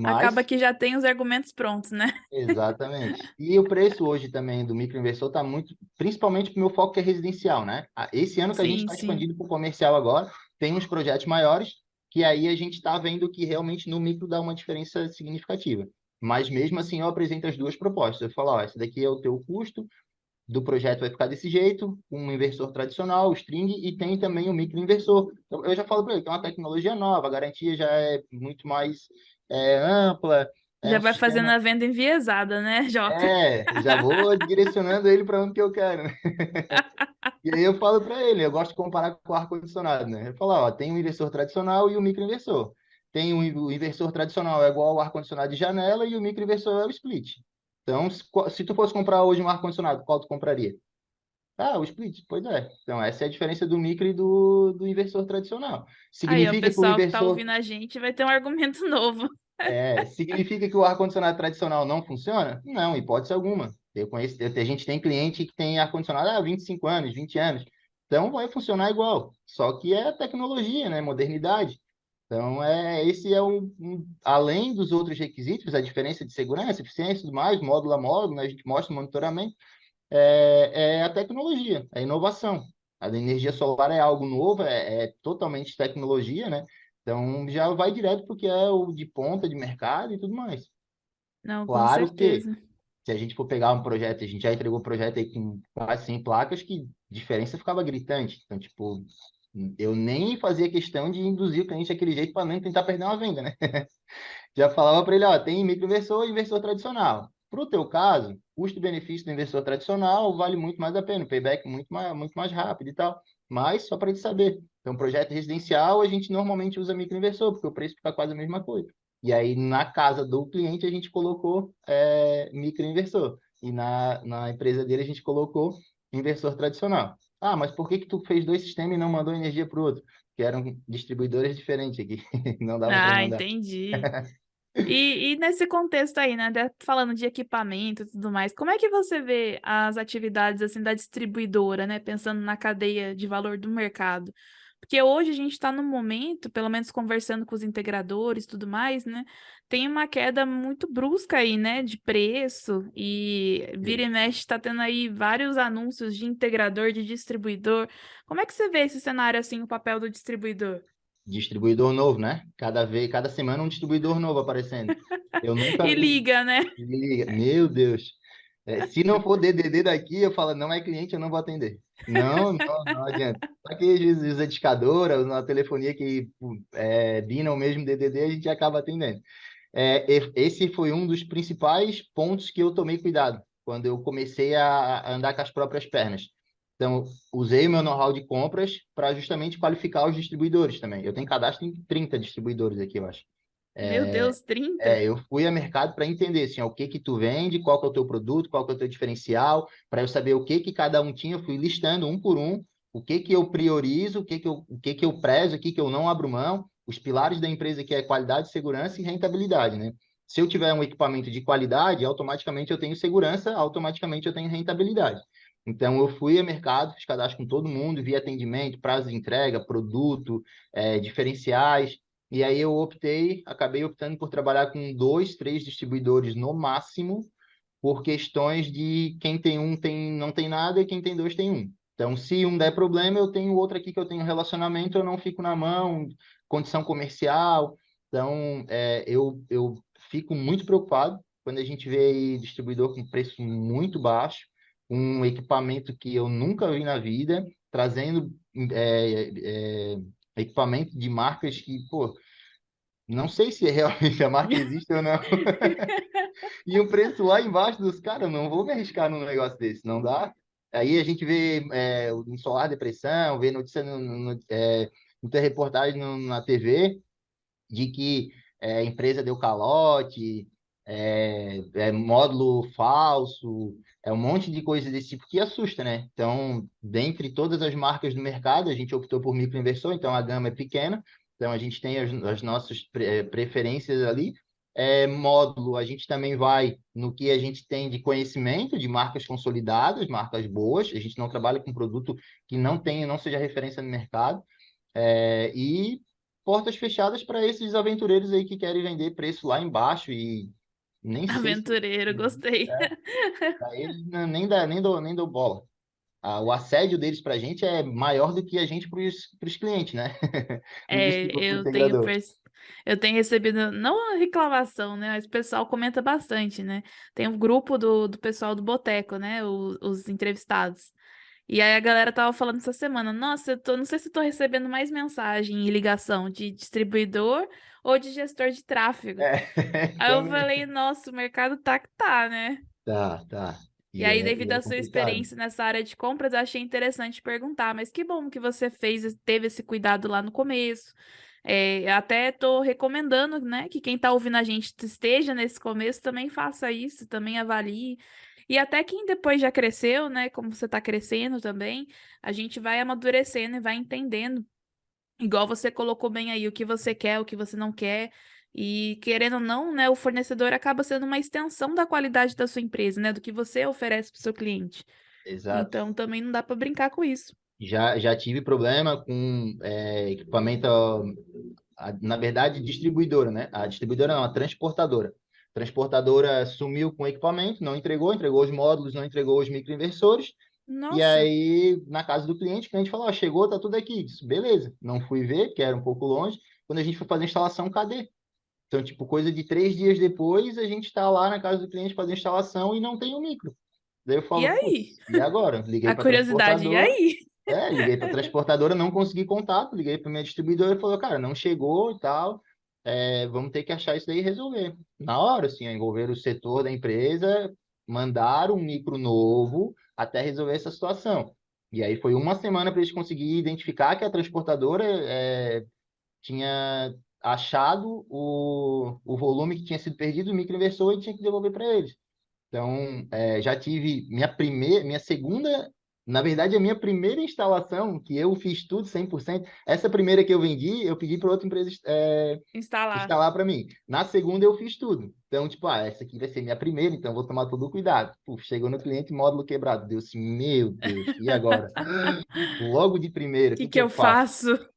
Acaba Mas, que já tem os argumentos prontos, né? exatamente. E o preço hoje também do microinversor está muito, principalmente para o meu foco que é residencial, né? Esse ano que a gente Sim, está sim. expandindo para o comercial agora, tem uns projetos maiores, que aí a gente está vendo que realmente no micro dá uma diferença significativa. Mas mesmo assim eu apresento as duas propostas. Eu falo, ó, esse daqui é o teu custo do projeto vai ficar desse jeito, um inversor tradicional, o string, e tem também o microinversor. Então, eu já falo para ele que é uma tecnologia nova, a garantia já é muito mais ampla, é Já um vai fazendo sistema. a venda enviesada, né, Jota? Já vou direcionando ele para onde que eu quero, né? E aí eu falo para ele, eu gosto de comparar com o ar-condicionado, né? Eu falo, ó, tem o inversor tradicional e o microinversor. Tem o inversor tradicional é igual ao ar-condicionado de janela e o microinversor é o split. Então, se tu fosse comprar hoje um ar-condicionado, qual tu compraria? Ah, o split, pois é. Então, essa é a diferença do micro e do inversor tradicional. Aí, ó, o Significa que o pessoal que tá inversor ouvindo a gente vai ter um argumento novo. significa que o ar-condicionado tradicional não funciona? Não, hipótese alguma. Eu conheço, a gente tem cliente que tem ar-condicionado há 25 anos, 20 anos. Então, vai funcionar igual. Só que é tecnologia, né? Modernidade. Então, esse é além dos outros requisitos, a diferença de segurança, eficiência e tudo mais, módulo a módulo, né? A gente mostra o monitoramento, é a tecnologia, a inovação. A energia solar é algo novo, é totalmente tecnologia, né? Então, já vai direto porque é o de ponta de mercado e tudo mais. Não, com Claro que, certeza. se a gente for pegar um projeto, a gente já entregou o projeto aí com quase 100 placas, que diferença ficava gritante. Então, tipo, eu nem fazia questão de induzir o cliente daquele jeito para nem tentar perder uma venda, né? Já falava para ele, ó, tem microinversor e inversor tradicional. Para o teu caso, custo-benefício do inversor tradicional vale muito mais a pena, o payback muito mais rápido e tal. Mas só para ele saber. Então, projeto residencial, a gente normalmente usa microinversor, porque o preço fica quase a mesma coisa. E aí, na casa do cliente, a gente colocou microinversor. E na empresa dele, a gente colocou inversor tradicional. Ah, mas por que que tu fez dois sistemas e não mandou energia para o outro? Que eram distribuidores diferentes aqui. Não dava para Ah, mandar. entendi. E nesse contexto aí, né, falando de equipamento e tudo mais, como é que você vê as atividades assim da distribuidora, né, pensando na cadeia de valor do mercado? Porque hoje a gente está num momento, pelo menos conversando com os integradores e tudo mais, né, tem uma queda muito brusca aí, né, de preço e vira e mexe está tendo aí vários anúncios de integrador, de distribuidor. Como é que você vê esse cenário assim, o papel do distribuidor? Distribuidor novo, né? Cada semana um distribuidor novo aparecendo. Eu nunca E vi. liga, né? Meu Deus. Se não for DDD daqui, eu falo, não é cliente, eu não vou atender. Não, não, não adianta. Só que às vezes usa discadora, usa uma telefonia que bina o mesmo DDD, a gente acaba atendendo. Esse foi um dos principais pontos que eu tomei cuidado quando eu comecei a andar com as próprias pernas. Então, usei o meu know-how de compras para justamente qualificar os distribuidores também. Eu tenho cadastro em 30 distribuidores aqui, eu acho. Meu Deus, 30? Eu fui a mercado para entender assim, ó, o que que tu vende, qual que é o teu produto, qual que é o teu diferencial, para eu saber o que que cada um tinha. Eu fui listando um por um, o que que eu priorizo, o que que eu prezo, o que que eu não abro mão, os pilares da empresa que é qualidade, segurança e rentabilidade, né? Se eu tiver um equipamento de qualidade, automaticamente eu tenho segurança, automaticamente eu tenho rentabilidade. Então, eu fui a mercado, fiz cadastro com todo mundo, vi atendimento, prazo de entrega, produto, diferenciais, e aí acabei optando por trabalhar com dois, três distribuidores no máximo, por questões de quem tem um não tem nada e quem tem dois tem um. Então, se um der problema, eu tenho outro aqui que eu tenho relacionamento, eu não fico na mão, condição comercial. Então, eu fico muito preocupado quando a gente vê aí distribuidor com preço muito baixo, um equipamento que eu nunca vi na vida, trazendo equipamento de marcas que, pô, não sei se realmente a marca existe ou não. E o preço lá embaixo dos caras, não vou me arriscar num negócio desse, não dá. Aí a gente vê o Solar Depressão, vê notícia muita reportagem na TV de que a empresa deu calote, é módulo falso, é um monte de coisa desse tipo que assusta, né? Então, dentre todas as marcas do mercado, a gente optou por microinversor, então a gama é pequena, então a gente tem as nossas preferências ali. Módulo, a gente também vai no que a gente tem de conhecimento de marcas consolidadas, marcas boas, a gente não trabalha com produto que não seja referência no mercado, e portas fechadas para esses aventureiros aí que querem vender preço lá embaixo e nem sei se. Aventureiro, gostei. Pra eles nem dou bola. O assédio deles pra gente é maior do que a gente pros clientes, né? Pro Eu tenho, integrador. eu tenho recebido, não a reclamação, né? Mas o pessoal comenta bastante, né? Tem um grupo do pessoal do Boteco, né? Os entrevistados. E aí a galera tava falando essa semana, nossa, não sei se eu tô recebendo mais mensagem e ligação de distribuidor ou de gestor de tráfego. Aí eu Também. falei, nossa, o mercado tá que tá, né? Tá. E E aí, e devido é à sua complicado. experiência nessa área de compras, eu achei interessante perguntar, mas que bom que você teve esse cuidado lá no começo. Até estou recomendando, né, que quem está ouvindo a gente esteja nesse começo, também faça isso, também avalie. E até quem depois já cresceu, né, como você está crescendo também, a gente vai amadurecendo e vai entendendo. Igual você colocou bem aí, o que você quer, o que você não quer. E querendo ou não, né, o fornecedor acaba sendo uma extensão da qualidade da sua empresa, né, do que você oferece para o seu cliente. Exato. Então também não dá para brincar com isso. Já tive problema com equipamento, na verdade, distribuidora, né? A distribuidora não, a transportadora. A transportadora sumiu com o equipamento, não entregou os módulos, não entregou os microinversores. E Nossa, aí, na casa do cliente, o cliente falou, ó, chegou, tá tudo aqui. Disse, beleza. Não fui ver, que era um pouco longe. Quando a gente foi fazer a instalação, cadê? Então, tipo, coisa de 3 dias depois, a gente está lá na casa do cliente fazendo instalação e não tem o micro. Daí eu e falo, aí? putz, e agora? Liguei A para a curiosidade, e transportadora, aí? liguei para a transportadora, não consegui contato, liguei para minha distribuidora e falou, cara, não chegou e tal, vamos ter que achar isso daí e resolver. Na hora, assim, envolver o setor da empresa, mandar um micro novo até resolver essa situação. E aí foi uma semana para eles conseguirem identificar que a transportadora tinha achado o volume que tinha sido perdido, o microinversor, e tinha que devolver para eles. Então, já tive minha segunda, na verdade, a minha primeira instalação, que eu fiz tudo 100%. Essa primeira que eu vendi, eu pedi para outra empresa Instalar. instalar para mim. Na segunda, eu fiz tudo. Então, tipo, essa aqui vai ser minha primeira, então eu vou tomar todo o cuidado. Puf, chegou no cliente, módulo quebrado. Deus, assim, meu Deus, e agora? Logo de O primeira, o que que que que eu eu faço? faço?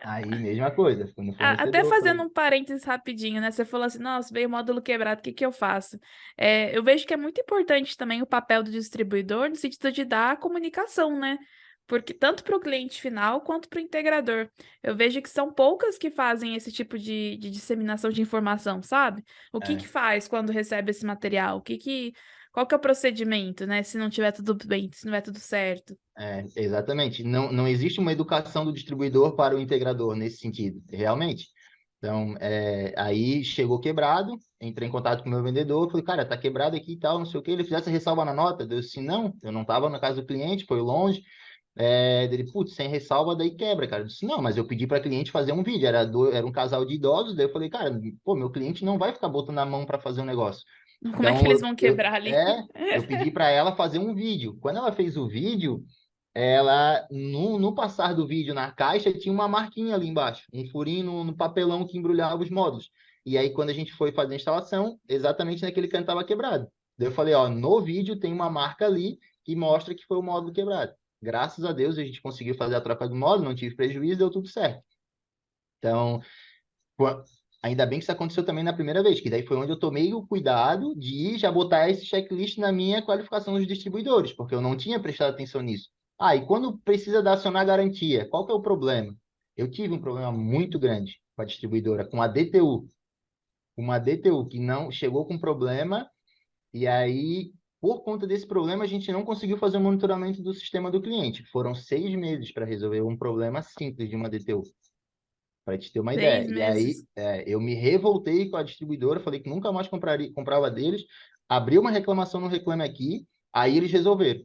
Aí, mesma coisa, fui no Até fornecedor, fazendo falei, um parênteses rapidinho, né? Você falou assim, nossa, veio o módulo quebrado, o que que eu faço? Eu vejo que é muito importante também o papel do distribuidor no sentido de dar a comunicação, né? Porque tanto para o cliente final quanto para o integrador. Eu vejo que são poucas que fazem esse tipo de disseminação de informação, sabe? O que é, faz quando recebe esse material? Qual que é o procedimento, né? Se não tiver tudo bem, se não tiver tudo certo. exatamente. Não existe uma educação do distribuidor para o integrador nesse sentido, realmente. Então, aí chegou quebrado, entrei em contato com o meu vendedor, falei, cara, tá quebrado aqui e tal, não sei o que. Ele fizesse ressalva na nota. Eu disse, não, eu não estava na casa do cliente, foi longe. Dele, putz, sem ressalva, daí quebra, cara. Eu disse, não, mas eu pedi para cliente fazer um vídeo, era um casal de idosos, daí eu falei, cara, pô, meu cliente não vai ficar botando a mão para fazer um negócio. Como é que Então, eles vão quebrar ali? eu pedi para ela fazer um vídeo. Quando ela fez o vídeo, ela, no passar do vídeo na caixa, tinha uma marquinha ali embaixo, um furinho no papelão que embrulhava os módulos. E aí, quando a gente foi fazer a instalação, exatamente naquele canto estava quebrado. Daí eu falei, ó, no vídeo tem uma marca ali que mostra que foi o módulo quebrado. Graças a Deus a gente conseguiu fazer a troca do módulo, não tive prejuízo, deu tudo certo. Então, pô, ainda bem que isso aconteceu também na primeira vez, que daí foi onde eu tomei o cuidado de já botar esse checklist na minha qualificação dos distribuidores, porque eu não tinha prestado atenção nisso. E quando precisa dar acionar garantia, qual que é o problema? Eu tive um problema muito grande com a distribuidora, com a DTU. Uma DTU que não chegou com problema, e aí, por conta desse problema, a gente não conseguiu fazer o monitoramento do sistema do cliente. Foram 6 meses para resolver um problema simples de uma DTU, para te ter uma ideia. Seis E aí, meses. eu me revoltei com a distribuidora, falei que nunca mais comprava deles, abri uma reclamação no Reclame Aqui, aí eles resolveram.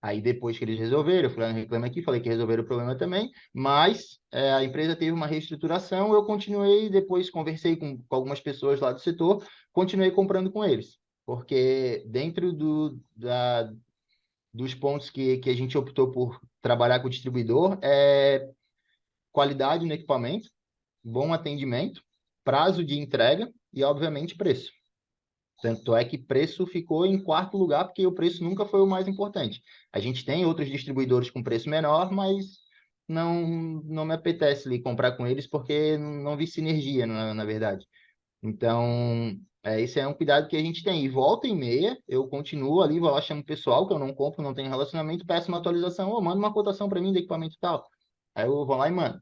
Aí, depois que eles resolveram, eu fui lá no Reclame Aqui, falei que resolveram o problema também, mas a empresa teve uma reestruturação, eu continuei, depois conversei com algumas pessoas lá do setor, continuei comprando com eles, porque dentro dos pontos que a gente optou por trabalhar com o distribuidor é qualidade no equipamento, bom atendimento, prazo de entrega e, obviamente, preço. Tanto é que preço ficou em quarto lugar, porque o preço nunca foi o mais importante. A gente tem outros distribuidores com preço menor, mas não me apetece ali comprar com eles, porque não vi sinergia, na verdade. Então, esse é um cuidado que a gente tem. E volta e meia, eu continuo ali, vou lá, chamo o pessoal, que eu não compro, não tenho relacionamento, peço uma atualização, ou manda uma cotação para mim do equipamento e tal. Aí eu vou lá e mando.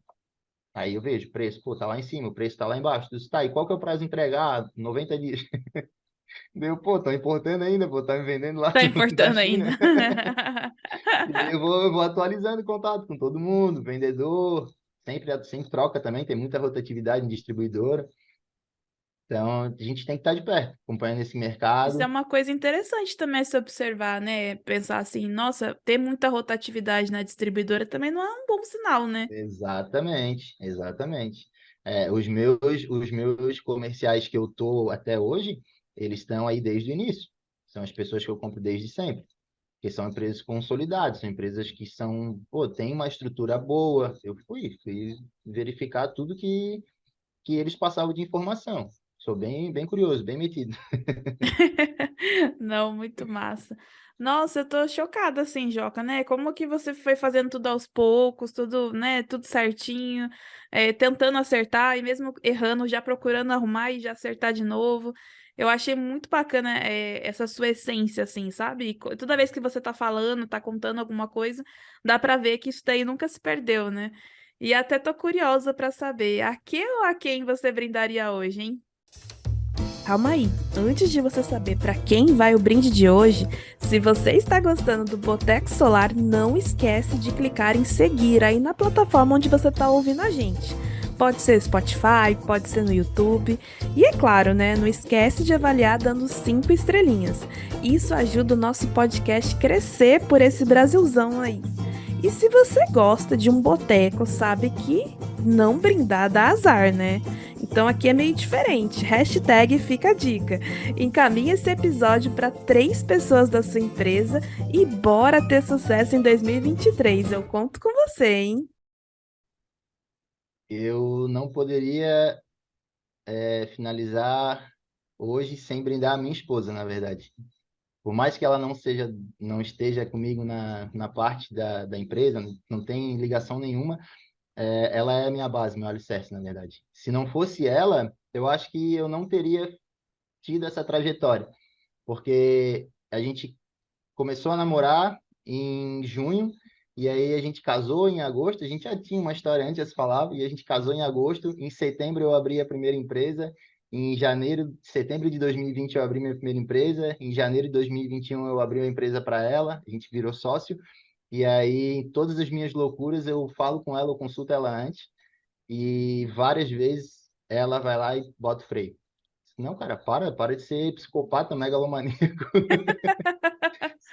Aí eu vejo, preço, pô, tá lá em cima, o preço tá lá embaixo. Diz, tá, e qual que é o prazo de entregar? 90 dias. Deu, pô, tô importando ainda, pô, tá me vendendo lá Tá da importando China. ainda. E aí eu vou atualizando o contato com todo mundo, vendedor, sempre troca também, tem muita rotatividade em distribuidora. Então, a gente tem que estar de perto, acompanhando esse Isso é mercado. uma coisa interessante também a se observar, né? Pensar assim, nossa, ter muita rotatividade na distribuidora também não é um bom sinal, né? Exatamente, exatamente. Os meus comerciais que eu tô até hoje, eles estão aí desde o início. São as pessoas que eu compro desde sempre. Que são empresas consolidadas, são empresas que pô, tem uma estrutura boa. Eu fui verificar tudo que eles passavam de informação. Sou bem curioso, bem metido. Não, muito massa. Nossa, eu tô chocada assim, Joca, né? Como que você foi fazendo tudo aos poucos, tudo, né, tudo certinho, tentando acertar e mesmo errando, já procurando arrumar e já acertar de novo. Eu achei muito bacana, essa sua essência, assim, sabe? E toda vez que você tá falando, tá contando alguma coisa, dá pra ver que isso daí nunca se perdeu, né? E até tô curiosa pra saber a que ou a quem você brindaria hoje, hein? Calma aí, antes de você saber para quem vai o brinde de hoje, se você está gostando do Boteco Solar, não esquece de clicar em seguir aí na plataforma onde você está ouvindo a gente. Pode ser Spotify, pode ser no YouTube. E é claro, né? Não esquece de avaliar dando 5 estrelinhas. Isso ajuda o nosso podcast crescer por esse Brasilzão aí. E se você gosta de um boteco, sabe que não brindar dá azar, né? Então aqui é meio diferente. Hashtag fica a dica. Encaminhe esse episódio para 3 pessoas da sua empresa e bora ter sucesso em 2023. Eu conto com você, hein? Eu não poderia finalizar hoje sem brindar a minha esposa, na verdade. Por mais que ela não esteja comigo na parte da empresa, não tem ligação nenhuma, ela é a minha base, meu alicerce, na verdade. Se não fosse ela, eu acho que eu não teria tido essa trajetória, porque a gente começou a namorar em junho, e aí a gente casou em agosto. A gente já tinha uma história antes, já se falava, e a gente casou em agosto. Em setembro eu abri a primeira empresa. Em setembro de 2020 eu abri minha primeira empresa. Em janeiro de 2021 eu abri uma empresa para ela. A gente virou sócio. E aí, em todas as minhas loucuras, eu falo com ela, eu consulto ela antes. E várias vezes ela vai lá e bota o freio. Não, cara, para de ser psicopata, megalomaníaco.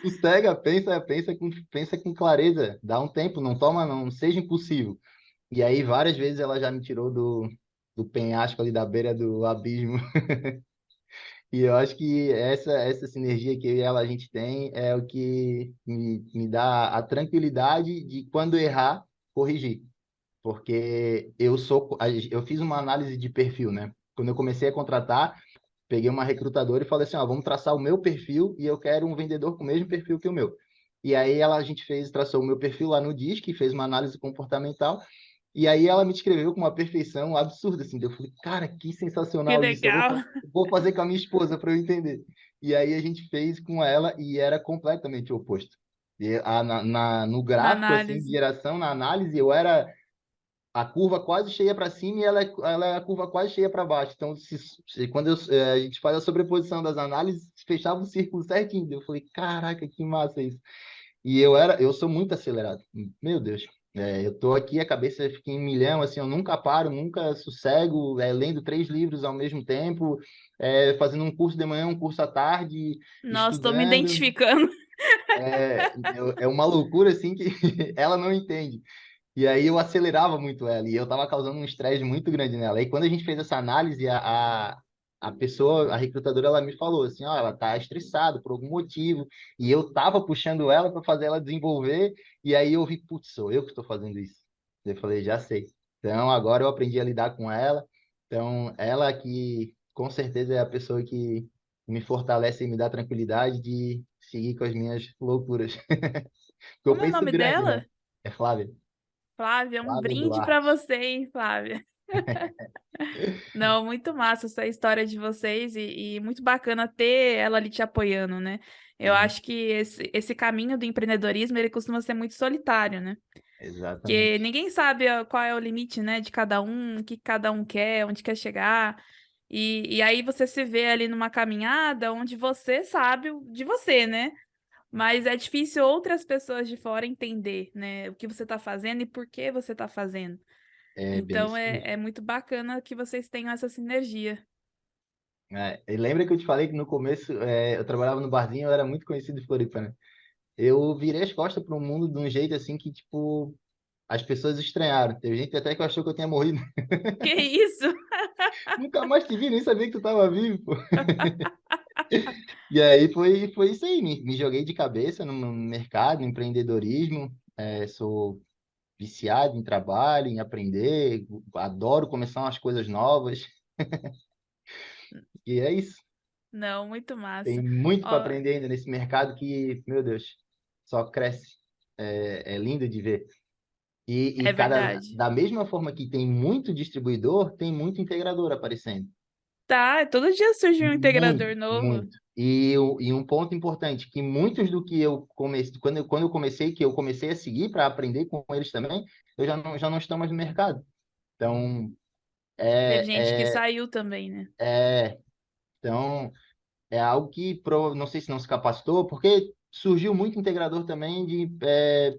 Sossega, pensa com clareza, dá um tempo, não toma, não seja impulsivo. E aí, várias vezes ela já me tirou do penhasco ali da beira do abismo. E eu acho que essa sinergia que eu e ela a gente tem é o que me dá a tranquilidade de, quando errar, corrigir. Porque eu fiz uma análise de perfil, né? Quando eu comecei a contratar, peguei uma recrutadora e falei assim, ó, vamos traçar o meu perfil e eu quero um vendedor com o mesmo perfil que o meu. E aí a gente traçou o meu perfil lá no Disque, fez uma análise comportamental, e aí ela me descreveu com uma perfeição absurda, assim. Eu falei, cara, que Que sensacional isso, legal. vou fazer com a minha esposa para eu entender. E aí a gente fez com ela e era completamente o oposto. No Na gráfico, assim, de análise. geração, na análise, eu era a curva quase cheia para cima e ela é a curva quase cheia para baixo. Então, quando a gente faz a sobreposição das análises, fechava o círculo certinho. Eu falei, caraca, que massa isso. E eu sou muito acelerado. Meu Deus. Eu tô aqui, a cabeça fica em milhão, assim, eu nunca paro, nunca sossego, lendo 3 livros ao mesmo tempo, fazendo um curso de manhã, um curso à tarde, Nossa, tô me estudando. identificando. É uma loucura, assim, que ela não entende. E aí eu acelerava muito ela, e eu estava causando um estresse muito grande nela. E quando a gente fez essa análise, a pessoa, a recrutadora, ela me falou assim, ó, ela tá estressada por algum motivo, e eu tava puxando ela para fazer ela desenvolver, e aí eu vi, putz, sou eu que estou fazendo isso. Eu falei, já sei. Então, agora eu aprendi a lidar com ela. Então, ela que, com certeza, é a pessoa que me fortalece e me dá tranquilidade de seguir com as minhas loucuras. Porque eu Como é o penso nome grande, né? dela? É Flávia. Flávia, um Flávia brinde para Duarte. você, hein, Flávia? Não, muito massa essa história de vocês e muito bacana ter ela ali te apoiando, né? Eu Sim, acho que esse caminho do empreendedorismo, ele costuma ser muito solitário, né? Porque exatamente. ninguém sabe qual é o limite, né, de cada um, o que cada um quer, onde quer chegar. E aí você se vê ali numa caminhada onde você sabe de você, né? Mas é difícil outras pessoas de fora entender, né, o que você está fazendo e por que você está fazendo. É bem Então isso mesmo. é muito bacana que vocês tenham essa sinergia. É, e lembra que eu te falei que no começo eu trabalhava no barzinho, eu era muito conhecido em Floripa, né? Eu virei as costas para o mundo de um jeito assim que, tipo, as pessoas estranharam. Teve gente até que achou que eu tinha morrido. Que isso? Nunca mais te vi, nem sabia que tu tava vivo, pô. E aí foi isso aí, me joguei de cabeça no mercado, no empreendedorismo. Sou viciado em trabalho, em aprender, adoro começar umas coisas novas. E é isso. Não, muito Tem massa. muito para Ó, aprender ainda nesse mercado que, meu Deus, só cresce. É lindo de ver. é Cada, verdade. da mesma forma que tem muito distribuidor, tem muito integrador aparecendo. Tá, todo dia surge um Muito, integrador novo. muito. E um ponto importante, que muitos do que eu comecei, quando eu comecei, que eu comecei a seguir para aprender com eles também, eu já não estou mais no mercado. Então, Teve é, gente que é, saiu também, né? é, então, é algo que não sei se não se capacitou, porque surgiu muito integrador também de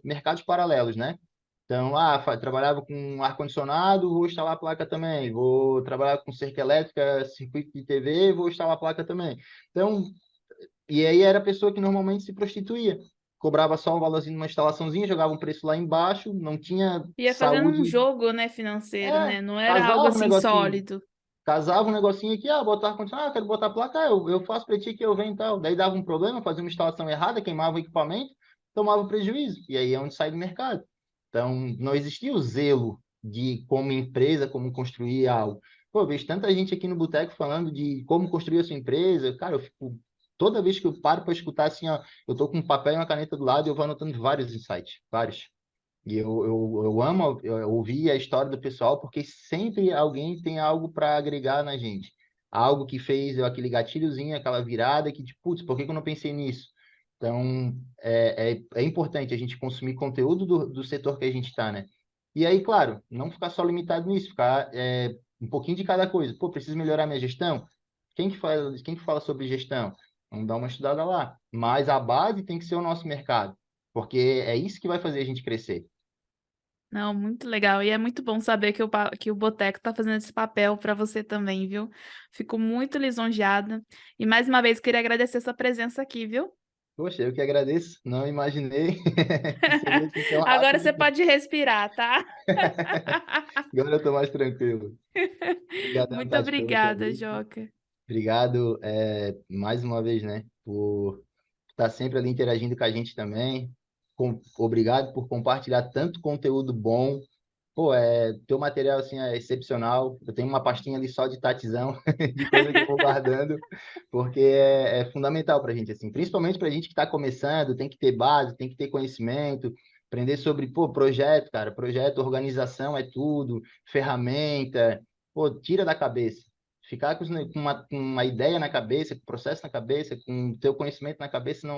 mercados paralelos, né? Então, trabalhava com ar-condicionado, vou instalar a placa também. Vou trabalhar com cerca elétrica, circuito de TV, vou instalar a placa também. Então, e aí era a pessoa que normalmente se prostituía. Cobrava só um valorzinho numa instalaçãozinha, jogava um preço lá embaixo, não tinha Ia fazendo um saúde. jogo, né, financeiro, né? Não era algo Casava um assim negocinho. sólido. Casava um negocinho aqui, botar ar-condicionado, quero botar a placa, eu faço para ti que eu venho e tal. Daí dava um problema, fazia uma instalação errada, queimava o equipamento, tomava prejuízo. E aí é onde sai do mercado. Então, não existia o zelo de como empresa, como construir algo. Pô, eu vejo tanta gente aqui no boteco falando de como construir a sua empresa. Cara, eu fico. Toda vez que eu paro para escutar assim, ó, eu tô com um papel e uma caneta do lado e eu vou anotando vários insights, vários. E eu amo ouvir a história do pessoal, porque sempre alguém tem algo para agregar na gente. Algo que fez aquele gatilhozinho, aquela virada que, tipo, putz, por que que eu não pensei nisso? Então, é importante a gente consumir conteúdo do setor que a gente está, né? E aí, claro, não ficar só limitado nisso, ficar um pouquinho de cada coisa. Pô, preciso melhorar minha gestão? Quem que fala sobre gestão? Vamos dar uma estudada lá. Mas a base tem que ser o nosso mercado, porque é isso que vai fazer a gente crescer. Não, muito legal. E é muito bom saber que o Boteco tá fazendo esse papel para você também, viu? Fico muito lisonjeada. E mais uma vez queria agradecer sua presença aqui, viu? Poxa, eu que agradeço. Não imaginei que seria assim tão Agora rápido. você pode respirar, tá? Agora eu estou mais tranquilo. Obrigadão, Muito Tati, pelo obrigada, convite. Joca. Obrigado, mais uma vez, né, por estar sempre ali interagindo com a gente também. Obrigado por compartilhar tanto conteúdo bom. Pô, teu material assim é excepcional. Eu tenho uma pastinha ali só de tatizão, de coisa que eu vou guardando, porque é fundamental para a gente, assim, principalmente para a gente que está começando, tem que ter base, tem que ter conhecimento, aprender sobre, pô, projeto, cara, projeto, organização é tudo, ferramenta, pô, tira da cabeça. Ficar com uma ideia na cabeça, com processo na cabeça, com teu conhecimento na cabeça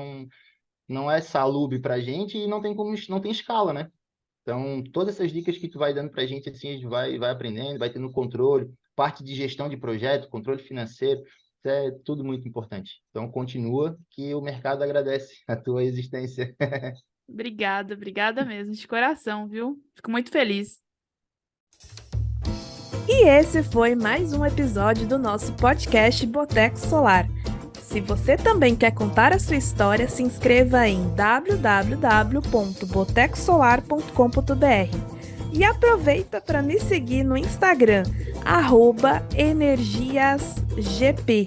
não é salubre para a gente e não tem escala, né? Então, todas essas dicas que tu vai dando para a gente, assim, a gente vai aprendendo, vai tendo controle, parte de gestão de projeto, controle financeiro, isso é tudo muito importante. Então, continua que o mercado agradece a tua existência. Obrigada, obrigada mesmo, de coração, viu? Fico muito feliz. E esse foi mais um episódio do nosso podcast Boteco Solar. Se você também quer contar a sua história, se inscreva em www.botecosolar.com.br e aproveita para me seguir no Instagram, @energiasgp.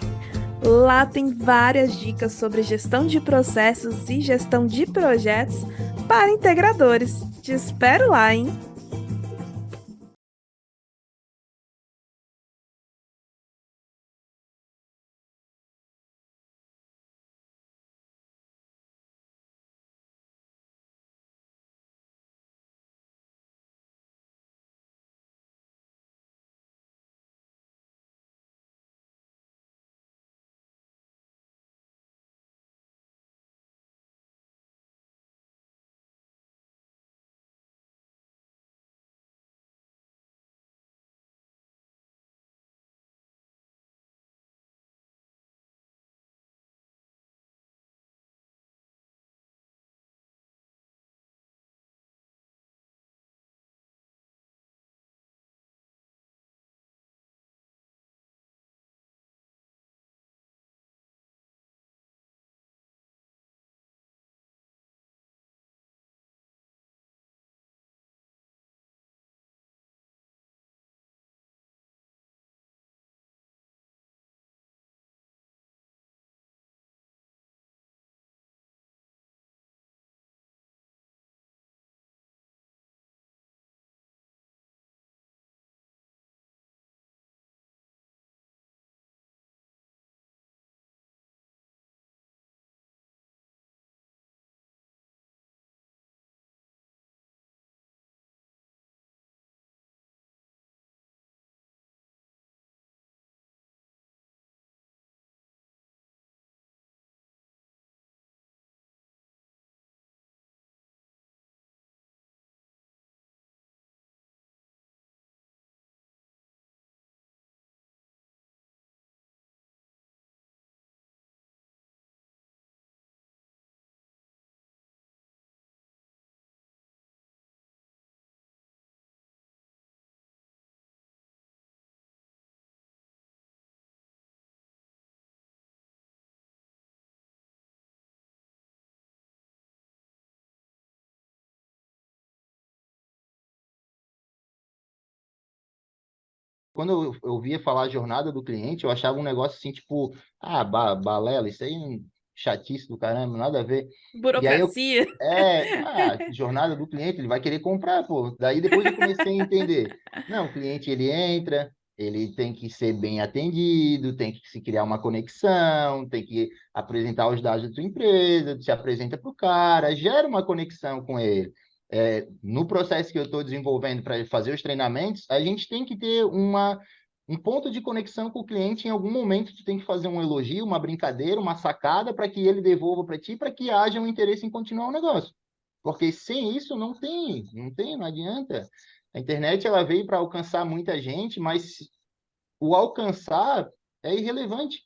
Lá tem várias dicas sobre gestão de processos e gestão de projetos para integradores. Te espero lá, hein? Quando eu via falar jornada do cliente, eu achava um negócio assim, tipo, balela, isso aí é um chatice do caramba, nada a ver. E aí Burocracia. jornada do cliente, ele vai querer comprar, pô. Daí depois eu comecei a entender. Não, o cliente ele entra, ele tem que ser bem atendido, tem que se criar uma conexão, tem que apresentar os dados da tua empresa, se apresenta para o cara, gera uma conexão com ele. No processo que eu estou desenvolvendo para fazer os treinamentos, a gente tem que ter um ponto de conexão com o cliente. Em algum momento, tu tem que fazer um elogio, uma brincadeira, uma sacada para que ele devolva para ti, para que haja um interesse em continuar o negócio. Porque sem isso não adianta. A internet ela veio para alcançar muita gente, mas o alcançar é irrelevante.